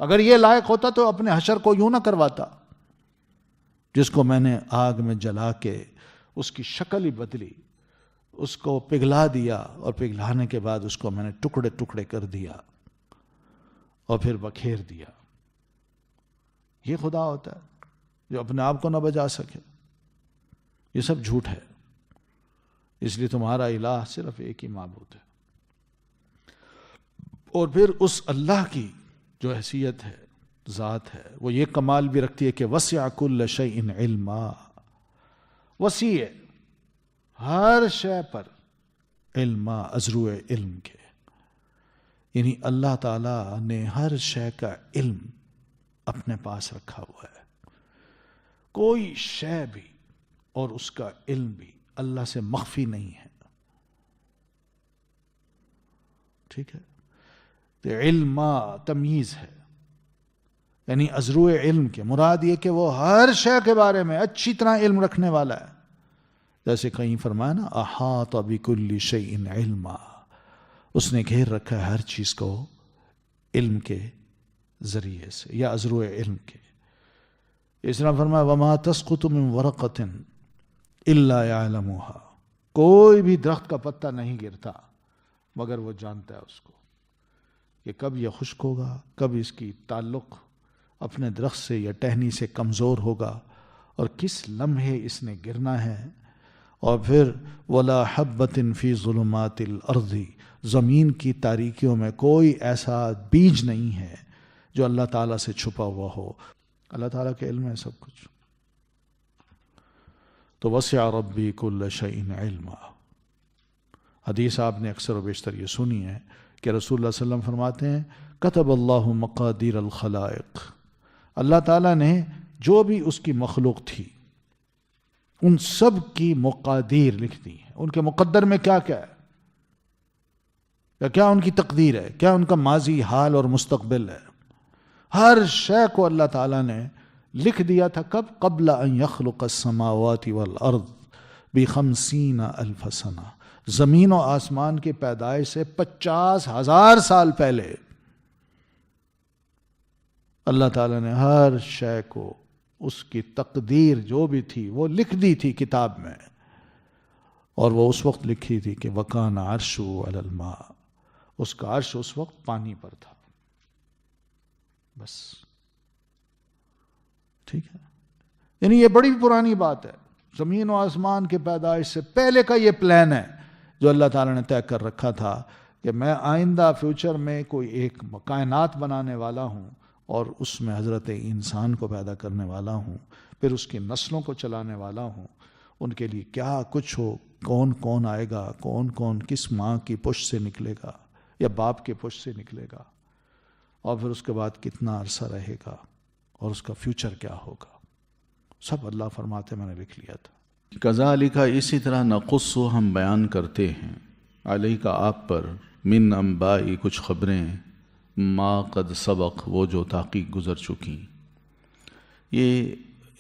Speaker 2: اگر یہ لائق ہوتا تو اپنے حشر کو یوں نہ کرواتا، جس کو میں نے آگ میں جلا کے اس کی شکل ہی بدلی، اس کو پگھلا دیا، اور پگھلانے کے بعد اس کو میں نے ٹکڑے ٹکڑے کر دیا اور پھر بکھیر دیا. یہ خدا ہوتا ہے جو اپنے آپ کو نہ بچا سکے. یہ سب جھوٹ ہے. اس لیے تمہارا الہ صرف ایک ہی معبود ہے. اور پھر اس اللہ کی جو حیثیت ہے، ذات ہے، وہ یہ کمال بھی رکھتی ہے کہ وسع کل شیء علما، وسیع ہے ہر شے پر، علما، ازرو علم کے، یعنی اللہ تعالیٰ نے ہر شے کا علم اپنے پاس رکھا ہوا ہے. کوئی شے بھی اور اس کا علم بھی اللہ سے مخفی نہیں ہے. ٹھیک ہے. تو علم تمییز ہے، یعنی ازرو علم کے مراد یہ کہ وہ ہر شے کے بارے میں اچھی طرح علم رکھنے والا ہے. جیسے کہیں فرمایا نا، احاط بکل شیء علما، اس نے گھیر رکھا ہے ہر چیز کو علم کے ذریعے سے یا ازرو علم کے. اس طرح فرمایا وما تسقط من ورقۃ الا یعلمها، کوئی بھی درخت کا پتا نہیں گرتا مگر وہ جانتا ہے اس کو کہ کب یہ خشک ہوگا، کب اس کی تعلق اپنے درخت سے یا ٹہنی سے کمزور ہوگا، اور کس لمحے اس نے گرنا ہے، اور پھر ولا حبۃ فی ظلمات الارض، زمین کی تاریکیوں میں کوئی ایسا بیج نہیں ہے جو اللہ تعالیٰ سے چھپا ہوا ہو. اللہ تعالیٰ کے علم ہے سب کچھ. تو وسع ربی کل شیء علما. حدیث آپ نے اکثر و بیشتر یہ سنی ہے کہ رسول اللہ صلی اللہ علیہ وسلم فرماتے ہیں کتب اللہ مقادیر الخلائق، اللہ تعالیٰ نے جو بھی اس کی مخلوق تھی ان سب کی مقادیر لکھ دی ہیں. ان کے مقدر میں کیا کیا ہے، یا کیا ان کی تقدیر ہے، کیا ان کا ماضی، حال اور مستقبل ہے. ہر شے کو اللہ تعالیٰ نے لکھ دیا تھا. کب؟ قبل ان یخلق السماوات والارض ب50,000 سنہ، زمین و آسمان کی پیدائش سے 50,000 سال پہلے اللہ تعالیٰ نے ہر شے کو اس کی تقدیر جو بھی تھی وہ لکھ دی تھی کتاب میں. اور وہ اس وقت لکھی تھی کہ وَكَانَ عَرْشُهُ عَلَى الْمَاءِ، اس کا عرش اس وقت پانی پر تھا. بس ٹھیک ہے. یعنی یہ بڑی پرانی بات ہے. زمین و آسمان کے پیدائش سے پہلے کا یہ پلان ہے جو اللہ تعالیٰ نے طے کر رکھا تھا کہ میں آئندہ فیوچر میں کوئی ایک کائنات بنانے والا ہوں اور اس میں حضرت انسان کو پیدا کرنے والا ہوں، پھر اس کی نسلوں کو چلانے والا ہوں. ان کے لیے کیا کچھ ہو، کون کون آئے گا، کون کون کس ماں کی پشت سے نکلے گا یا باپ کے پشت سے نکلے گا، اور پھر اس کے بعد کتنا عرصہ رہے گا اور اس کا فیوچر کیا ہوگا، سب اللہ فرماتے میں نے لکھ لیا تھا.
Speaker 3: کذالک، اسی طرح نقص ہم بیان کرتے ہیں، علیک آپ پر، من انبائی کچھ خبریں، ما قد سبق وہ جو تحقیق گزر چکی. یہ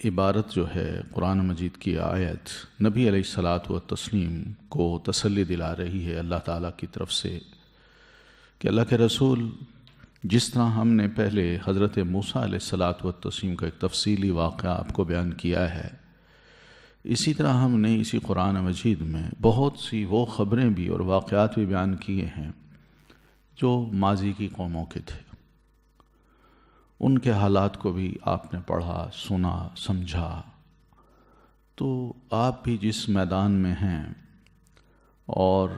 Speaker 3: عبارت جو ہے قرآن مجید کی آیت نبی علیہ الصلاۃ والتسلیم کو تسلی دلا رہی ہے اللہ تعالیٰ کی طرف سے کہ اللہ کے رسول، جس طرح ہم نے پہلے حضرت موسیٰ علیہ الصلاۃ والتسلیم کا ایک تفصیلی واقعہ آپ کو بیان کیا ہے، اسی طرح ہم نے اسی قرآن مجید میں بہت سی وہ خبریں بھی اور واقعات بھی بیان کیے ہیں جو ماضی کی قوموں کے تھے. ان کے حالات کو بھی آپ نے پڑھا، سنا، سمجھا. تو آپ بھی جس میدان میں ہیں اور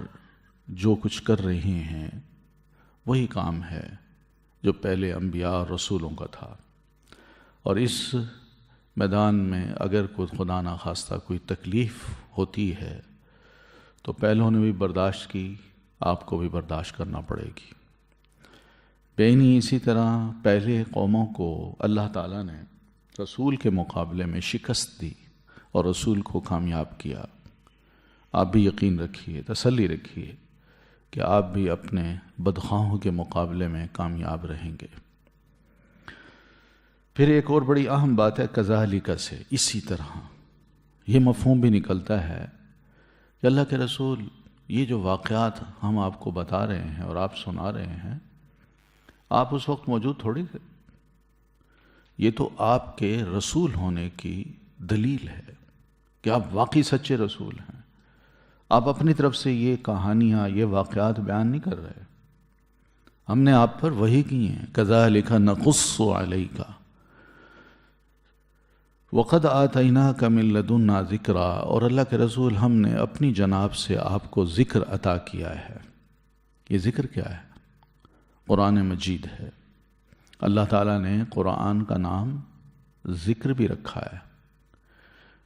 Speaker 3: جو کچھ کر رہے ہیں وہی کام ہے جو پہلے انبیاء اور رسولوں کا تھا. اور اس میدان میں اگر کوئی خدا نخواستہ کوئی تکلیف ہوتی ہے تو پہلوں نے بھی برداشت کی، آپ کو بھی برداشت کرنا پڑے گی. بینی اسی طرح پہلے قوموں کو اللہ تعالیٰ نے رسول کے مقابلے میں شکست دی اور رسول کو کامیاب کیا. آپ بھی یقین رکھیے، تسلی رکھیے کہ آپ بھی اپنے بدخواہوں کے مقابلے میں کامیاب رہیں گے. پھر ایک اور بڑی اہم بات ہے کذالک سے، اسی طرح. یہ مفہوم بھی نکلتا ہے کہ اللہ کے رسول یہ جو واقعات ہم آپ کو بتا رہے ہیں اور آپ سنا رہے ہیں، آپ اس وقت موجود تھوڑی تھے. یہ تو آپ کے رسول ہونے کی دلیل ہے کہ آپ واقعی سچے رسول ہیں. آپ اپنی طرف سے یہ کہانیاں، یہ واقعات بیان نہیں کر رہے، ہم نے آپ پر وحی کی ہیں. کذالک نقص علیک وقد آتیناک من لدنا ذکرا، اور اللہ کے رسول ہم نے اپنی جناب سے آپ کو ذکر عطا کیا ہے. یہ ذکر کیا ہے؟ قرآن مجید ہے. اللہ تعالیٰ نے قرآن کا نام ذکر بھی رکھا ہے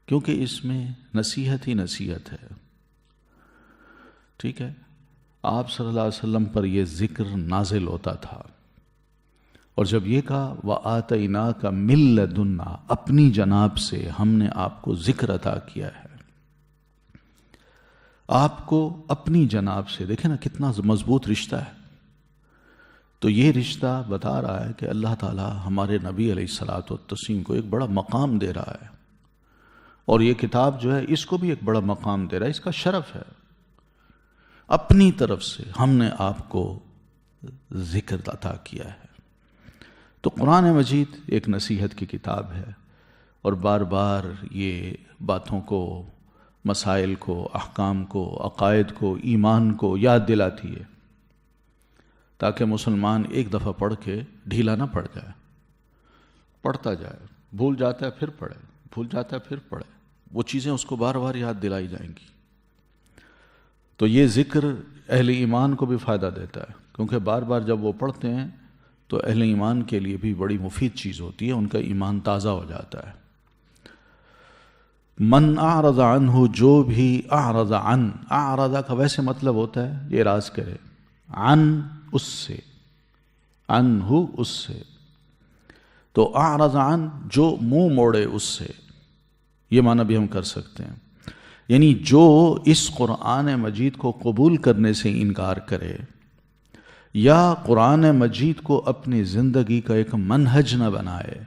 Speaker 3: کیونکہ اس میں نصیحت ہی نصیحت ہے. ٹھیک ہے، آپ صلی اللہ علیہ وسلم پر یہ ذکر نازل ہوتا تھا، اور جب یہ کہا وَآتَيْنَاكَ مِن لَّدُنَّا، اپنی جناب سے ہم نے آپ کو ذکر عطا کیا ہے. آپ کو اپنی جناب سے، دیکھیں نا کتنا مضبوط رشتہ ہے. تو یہ رشتہ بتا رہا ہے کہ اللہ تعالیٰ ہمارے نبی علیہ الصلاۃ والتسلیم کو ایک بڑا مقام دے رہا ہے، اور یہ کتاب جو ہے اس کو بھی ایک بڑا مقام دے رہا ہے. اس کا شرف ہے. اپنی طرف سے ہم نے آپ کو ذکر عطا کیا ہے. تو قرآن مجید ایک نصیحت کی کتاب ہے، اور بار بار یہ باتوں کو، مسائل کو، احکام کو، عقائد کو، ایمان کو یاد دلاتی ہے تاکہ مسلمان ایک دفعہ پڑھ کے ڈھیلا نہ پڑ جائے. پڑھتا جائے، بھول جاتا ہے پھر پڑھے، بھول جاتا ہے پھر پڑھے، وہ چیزیں اس کو بار بار یاد دلائی جائیں گی. تو یہ ذکر اہل ایمان کو بھی فائدہ دیتا ہے، کیونکہ بار بار جب وہ پڑھتے ہیں تو اہل ایمان کے لیے بھی بڑی مفید چیز ہوتی ہے، ان کا ایمان تازہ ہو جاتا ہے. من اعرض عنہ، جو بھی اعرض عن، اعرض کا ویسے مطلب ہوتا ہے یہ اعراض کرے، عن اس سے، عنہ اس سے، تو اعرض عن جو منہ موڑے اس سے، یہ معنی بھی ہم کر سکتے ہیں. یعنی جو اس قرآن مجید کو قبول کرنے سے انکار کرے یا قرآن مجید کو اپنی زندگی کا ایک منہج نہ بنائے،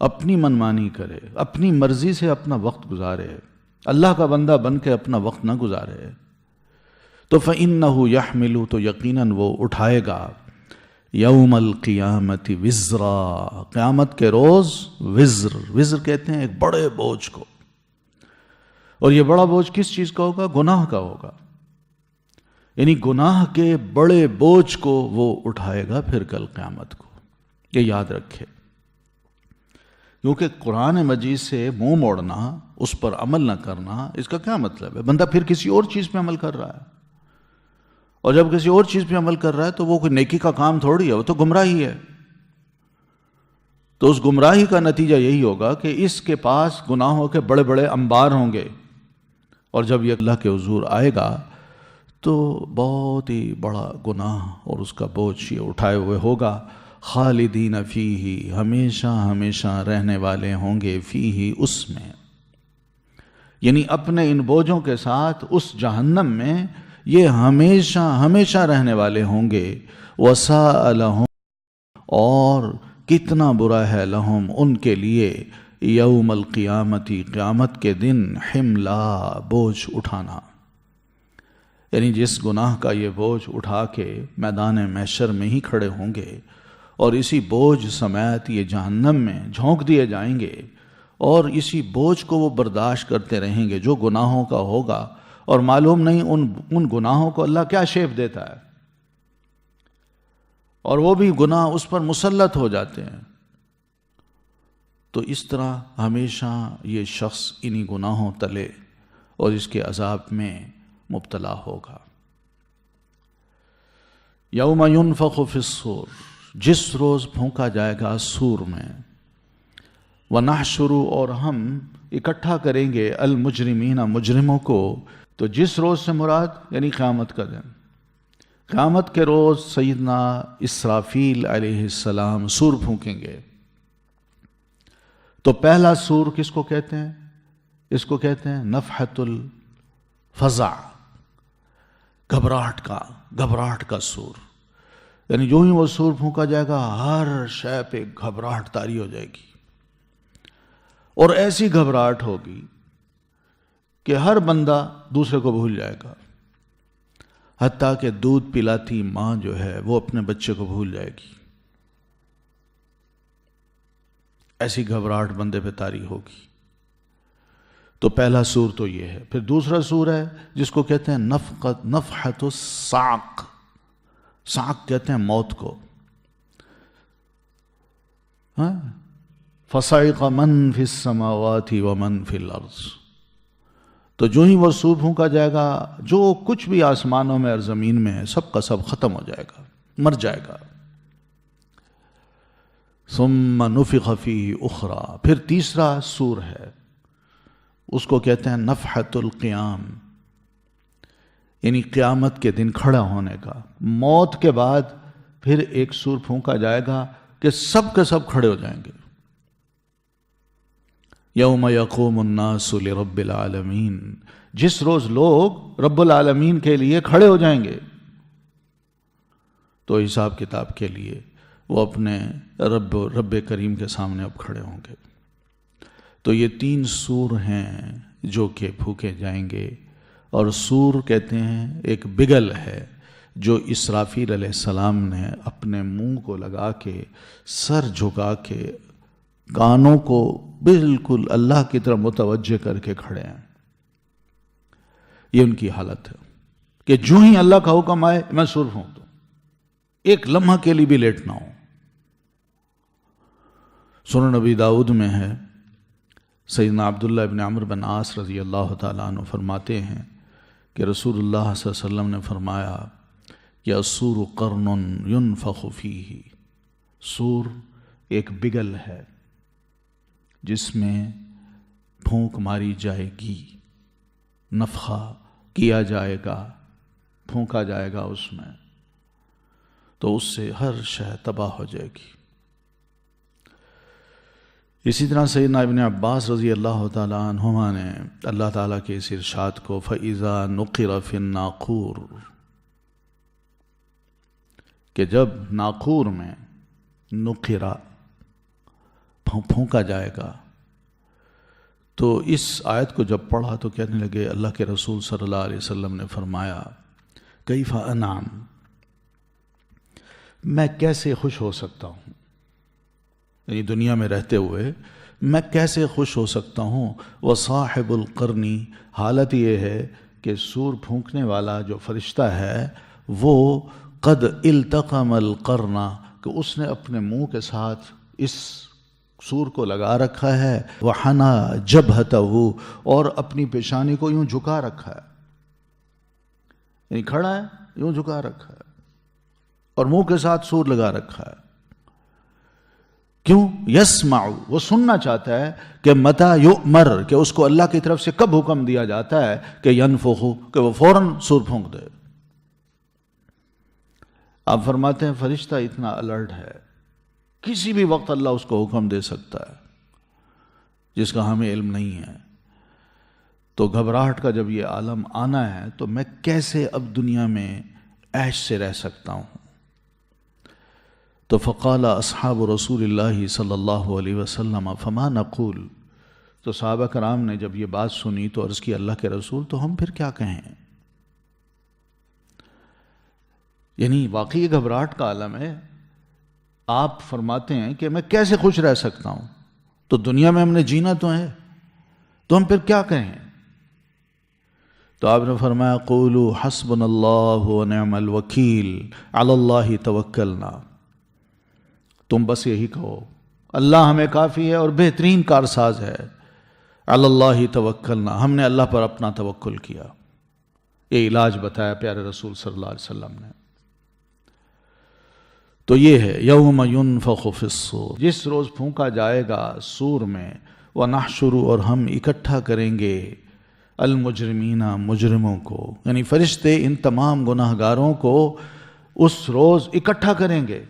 Speaker 3: اپنی منمانی کرے، اپنی مرضی سے اپنا وقت گزارے، اللہ کا بندہ بن کے اپنا وقت نہ گزارے، تو فَإِنَّهُ يَحْمِلُ، تو یقیناً وہ اٹھائے گا یوم القیامت وزرا، قیامت کے روز وزر، وزر کہتے ہیں ایک بڑے بوجھ کو. اور یہ بڑا بوجھ کس چیز کا ہوگا؟ گناہ کا ہوگا. یعنی گناہ کے بڑے بوجھ کو وہ اٹھائے گا پھر کل قیامت کو. یہ یاد رکھے، کیونکہ قرآن مجید سے منہ موڑنا، اس پر عمل نہ کرنا، اس کا کیا مطلب ہے؟ بندہ پھر کسی اور چیز پہ عمل کر رہا ہے، اور جب کسی اور چیز پہ عمل کر رہا ہے تو وہ کوئی نیکی کا کام تھوڑی ہے، وہ تو گمراہی ہے. تو اس گمراہی کا نتیجہ یہی ہوگا کہ اس کے پاس گناہوں کے بڑے بڑے انبار ہوں گے، اور جب یہ اللہ کے حضور آئے گا تو بہت ہی بڑا گناہ اور اس کا بوجھ یہ اٹھائے ہوئے ہوگا. خالدین فیہ، ہمیشہ ہمیشہ رہنے والے ہوں گے، فیہ اس میں، یعنی اپنے ان بوجھوں کے ساتھ اس جہنم میں یہ ہمیشہ ہمیشہ رہنے والے ہوں گے. وساء لہم، اور کتنا برا ہے لہم ان کے لیے، یوم القیامتی، قیامت کے دن، حملا، بوجھ اٹھانا. یعنی جس گناہ کا یہ بوجھ اٹھا کے میدان محشر میں ہی کھڑے ہوں گے، اور اسی بوجھ سمیت یہ جہنم میں جھونک دیے جائیں گے، اور اسی بوجھ کو وہ برداشت کرتے رہیں گے جو گناہوں کا ہوگا. اور معلوم نہیں ان گناہوں کو اللہ کیا شیپ دیتا ہے، اور وہ بھی گناہ اس پر مسلط ہو جاتے ہیں. تو اس طرح ہمیشہ یہ شخص انہی گناہوں تلے اور اس کے عذاب میں مبتلا ہوگا. یوم ینفخ فی الصور، جس روز پھونکا جائے گا سور میں، وَنَحْشُرُ، اور ہم اکٹھا کریں گے، المجرمین، مجرموں کو. تو جس روز سے مراد یعنی قیامت کا دن. قیامت کے روز سیدنا اسرافیل علیہ السلام سور پھونکیں گے. تو پہلا سور کس کو کہتے ہیں؟ اس کو کہتے ہیں نفحۃ الفزع، گھبراہٹ کا سور. یعنی جو ہی وہ سور پھونکا جائے گا ہر شے پہ گھبراہٹ طاری ہو جائے گی، اور ایسی گھبراہٹ ہوگی کہ ہر بندہ دوسرے کو بھول جائے گا، حتیٰ کہ دودھ پلاتی ماں جو ہے وہ اپنے بچے کو بھول جائے گی. ایسی گھبراہٹ بندے پہ طاری ہوگی. تو پہلا سور تو یہ ہے. پھر دوسرا سور ہے جس کو کہتے ہیں نفحۃ الصاق. صاق کہتے ہیں موت کو. فَصَعِقَ مَنْ فِي السَّمَاوَاتِ وَمَنْ فِي الْأَرْضِ. تو جو ہی وہ سور پھونکا جائے گا، جو کچھ بھی آسمانوں میں اور زمین میں ہے سب کا سب ختم ہو جائے گا، مر جائے گا. ثُمَّ نُفِخَ فِيهِ أُخْرَى. پھر تیسرا سور ہے، اس کو کہتے ہیں نفحۃ القیام، یعنی قیامت کے دن کھڑا ہونے کا. موت کے بعد پھر ایک سور پھونکا جائے گا کہ سب کے سب کھڑے ہو جائیں گے. یوم یقوم الناس لرب العالمین، جس روز لوگ رب العالمین کے لیے کھڑے ہو جائیں گے. تو حساب کتاب کے لیے وہ اپنے رب کریم کے سامنے اب کھڑے ہوں گے. تو یہ 3 سور ہیں جو کہ پھونکے جائیں گے. اور سور کہتے ہیں ایک بگل ہے جو اسرافیل علیہ السلام نے اپنے منہ کو لگا کے، سر جھکا کے، کانوں کو بالکل اللہ کی طرف متوجہ کر کے کھڑے ہیں. یہ ان کی حالت ہے کہ جو ہی اللہ کا حکم آئے میں سور پھونک دوں، ایک لمحہ کے لیے بھی لیٹ نہ ہوں. سنن نبی داؤد میں ہے سیدنا عبداللہ ابن عمرو بن عاص رضی اللہ تعالیٰ عنہ فرماتے ہیں کہ رسول اللہ صلی اللہ علیہ وسلم نے فرمایا کہ السور قرن ينفخ فیہ، سور ایک بگل ہے جس میں پھونک ماری جائے گی، نفخہ کیا جائے گا، پھونکا جائے گا اس میں، تو اس سے ہر شے تباہ ہو جائے گی۔ اسی طرح سیدنا ابن عباس رضی اللہ تعالیٰ عنہما نے اللہ تعالیٰ کے اس ارشاد کو فَإِذَا نُقِرَ فِي النَّاقُورِ، کہ جب ناقور میں نقرہ پھونکا جائے گا، تو اس آیت کو جب پڑھا تو کہنے لگے اللہ کے رسول صلی اللہ علیہ وسلم نے فرمایا کیف انعم، میں کیسے خوش ہو سکتا ہوں، یعنی دنیا میں رہتے ہوئے میں کیسے خوش ہو سکتا ہوں، وصاحب القرنی، حالت یہ ہے کہ سور پھونکنے والا جو فرشتہ ہے وہ قد التقم القرن، کہ اس نے اپنے منہ کے ساتھ اس سور کو لگا رکھا ہے، وحنا جبہتہ، اور اپنی پیشانی کو یوں جھکا رکھا ہے، یعنی کھڑا ہے یوں جھکا رکھا ہے اور منہ کے ساتھ سور لگا رکھا ہے۔ کیوں؟ یسمع، وہ سننا چاہتا ہے کہ متى یؤمر، کہ اس کو اللہ کی طرف سے کب حکم دیا جاتا ہے کہ ینفخ، کہ وہ فوراً سور پھونک دے۔ آپ فرماتے ہیں فرشتہ اتنا الرٹ ہے، کسی بھی وقت اللہ اس کو حکم دے سکتا ہے جس کا ہمیں علم نہیں ہے۔ تو گھبراہٹ کا جب یہ عالم آنا ہے تو میں کیسے اب دنیا میں عیش سے رہ سکتا ہوں؟ تو فقال اصحاب رسول اللہ صلی اللہ علیہ وسلم فما نقول، تو صحابہ کرام نے جب یہ بات سنی تو عرض کی اللہ کے رسول تو ہم پھر کیا کہیں؟ یعنی واقعی یہ گھبراہٹ کا عالم ہے۔ آپ فرماتے ہیں کہ میں کیسے خوش رہ سکتا ہوں، تو دنیا میں ہم نے جینا تو ہے، تو ہم پھر کیا کہیں؟ تو آپ نے فرمایا قولوا حسبنا اللہ ونعم الوکیل علی اللہ توکلنا، تم بس یہی کہو اللہ ہمیں کافی ہے اور بہترین کارساز ہے، علی اللہ توکلنا، ہم نے اللہ پر اپنا توکل کیا۔ یہ علاج بتایا پیارے رسول صلی اللہ علیہ وسلم نے۔ تو یہ ہے یوم ینفخ فی الصور، جس روز پھونکا جائے گا سور میں، وَنَحْشُرُ، اور ہم اکٹھا کریں گے المجرمین، مجرموں کو، یعنی فرشتے ان تمام گناہ گاروں کو اس روز اکٹھا کریں گے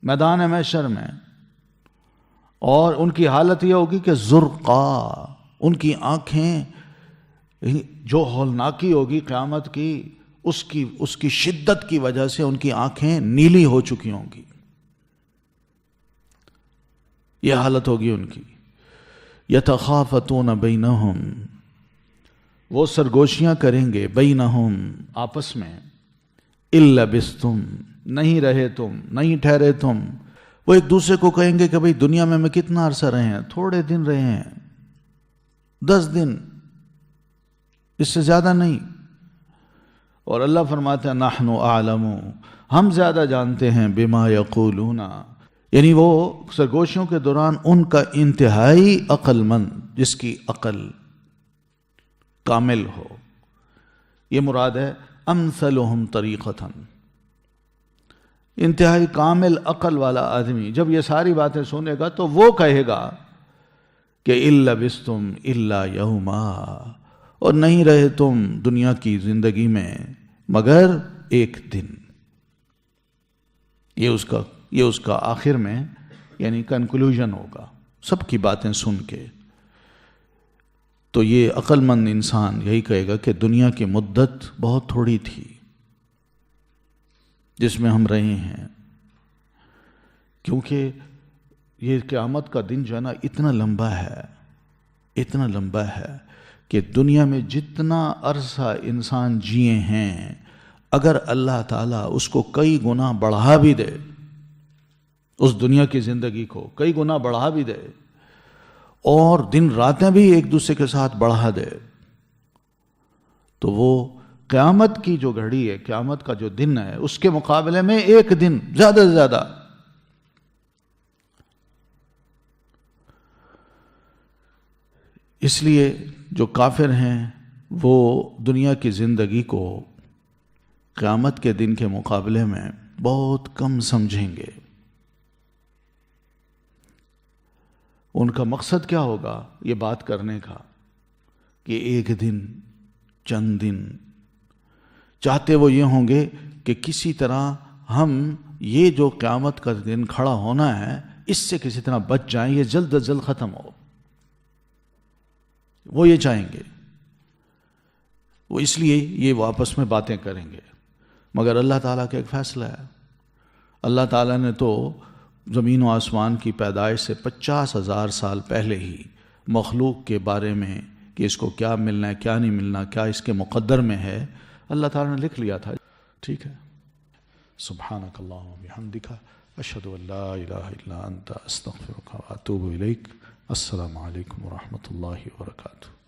Speaker 3: میدان محشر میں، اور ان کی حالت یہ ہوگی کہ زرقا، ان کی آنکھیں جو ہولناکی ہوگی قیامت کی، اس کی شدت کی وجہ سے ان کی آنکھیں نیلی ہو چکی ہوں گی، یہ حالت ہوگی ان کی۔ یتخافتون بینہم، وہ سرگوشیاں کریں گے، بینہم، آپس میں، ان لبثتم، نہیں رہے تم، نہیں ٹھہرے تم، وہ ایک دوسرے کو کہیں گے کہ بھئی دنیا میں کتنا عرصہ رہے ہیں؟ تھوڑے دن رہے ہیں، 10 دن، اس سے زیادہ نہیں۔ اور اللہ فرماتے ہیں نحن اعلم، ہم زیادہ جانتے ہیں، بما یقولون، یعنی وہ سرگوشیوں کے دوران ان کا انتہائی عقل مند، جس کی عقل کامل ہو، یہ مراد ہے امثلہم طریقۃ، انتہائی کامل عقل والا آدمی جب یہ ساری باتیں سنے گا تو وہ کہے گا کہ ان لبثتم الا یوما، اور نہیں رہے تم دنیا کی زندگی میں مگر ایک دن۔ یہ اس کا آخر میں یعنی کنکلوژن ہوگا سب کی باتیں سن کے۔ تو یہ عقل مند انسان یہی کہے گا کہ دنیا کی مدت بہت تھوڑی تھی جس میں ہم رہے ہیں، کیونکہ یہ قیامت کا دن جو ہے نا اتنا لمبا ہے کہ دنیا میں جتنا عرصہ انسان جیے ہیں، اگر اللہ تعالیٰ اس کو کئی گنا بڑھا بھی دے، اس دنیا کی زندگی کو کئی گنا بڑھا بھی دے، اور دن راتیں بھی ایک دوسرے کے ساتھ بڑھا دے، تو وہ قیامت کی جو گھڑی ہے، قیامت کا جو دن ہے، اس کے مقابلے میں ایک دن زیادہ سے زیادہ۔ اس لیے جو کافر ہیں وہ دنیا کی زندگی کو قیامت کے دن کے مقابلے میں بہت کم سمجھیں گے. ان کا مقصد کیا ہوگا یہ بات کرنے کا کہ ایک دن، چند دن، چاہتے وہ یہ ہوں گے کہ کسی طرح ہم یہ جو قیامت کا دن کھڑا ہونا ہے اس سے کسی طرح بچ جائیں، یہ جلد از جلد ختم ہو. وہ یہ چاہیں گے، وہ اس لیے یہ آپس میں باتیں کریں گے. مگر اللہ تعالیٰ کا ایک فیصلہ ہے. اللہ تعالیٰ نے تو زمین و آسمان کی پیدائش سے 50,000 سال پہلے ہی مخلوق کے بارے میں کہ اس کو کیا ملنا ہے، کیا نہیں ملنا، کیا اس کے مقدر میں ہے، اللہ تعالیٰ نے لکھ لیا تھا. ٹھیک ہے. سبحانک اللہم و بحمدک، اشہد ان لا الہ الا انت، استغفرک و اتوب الیک. السلام علیکم ورحمۃ اللہ وبرکاتہ.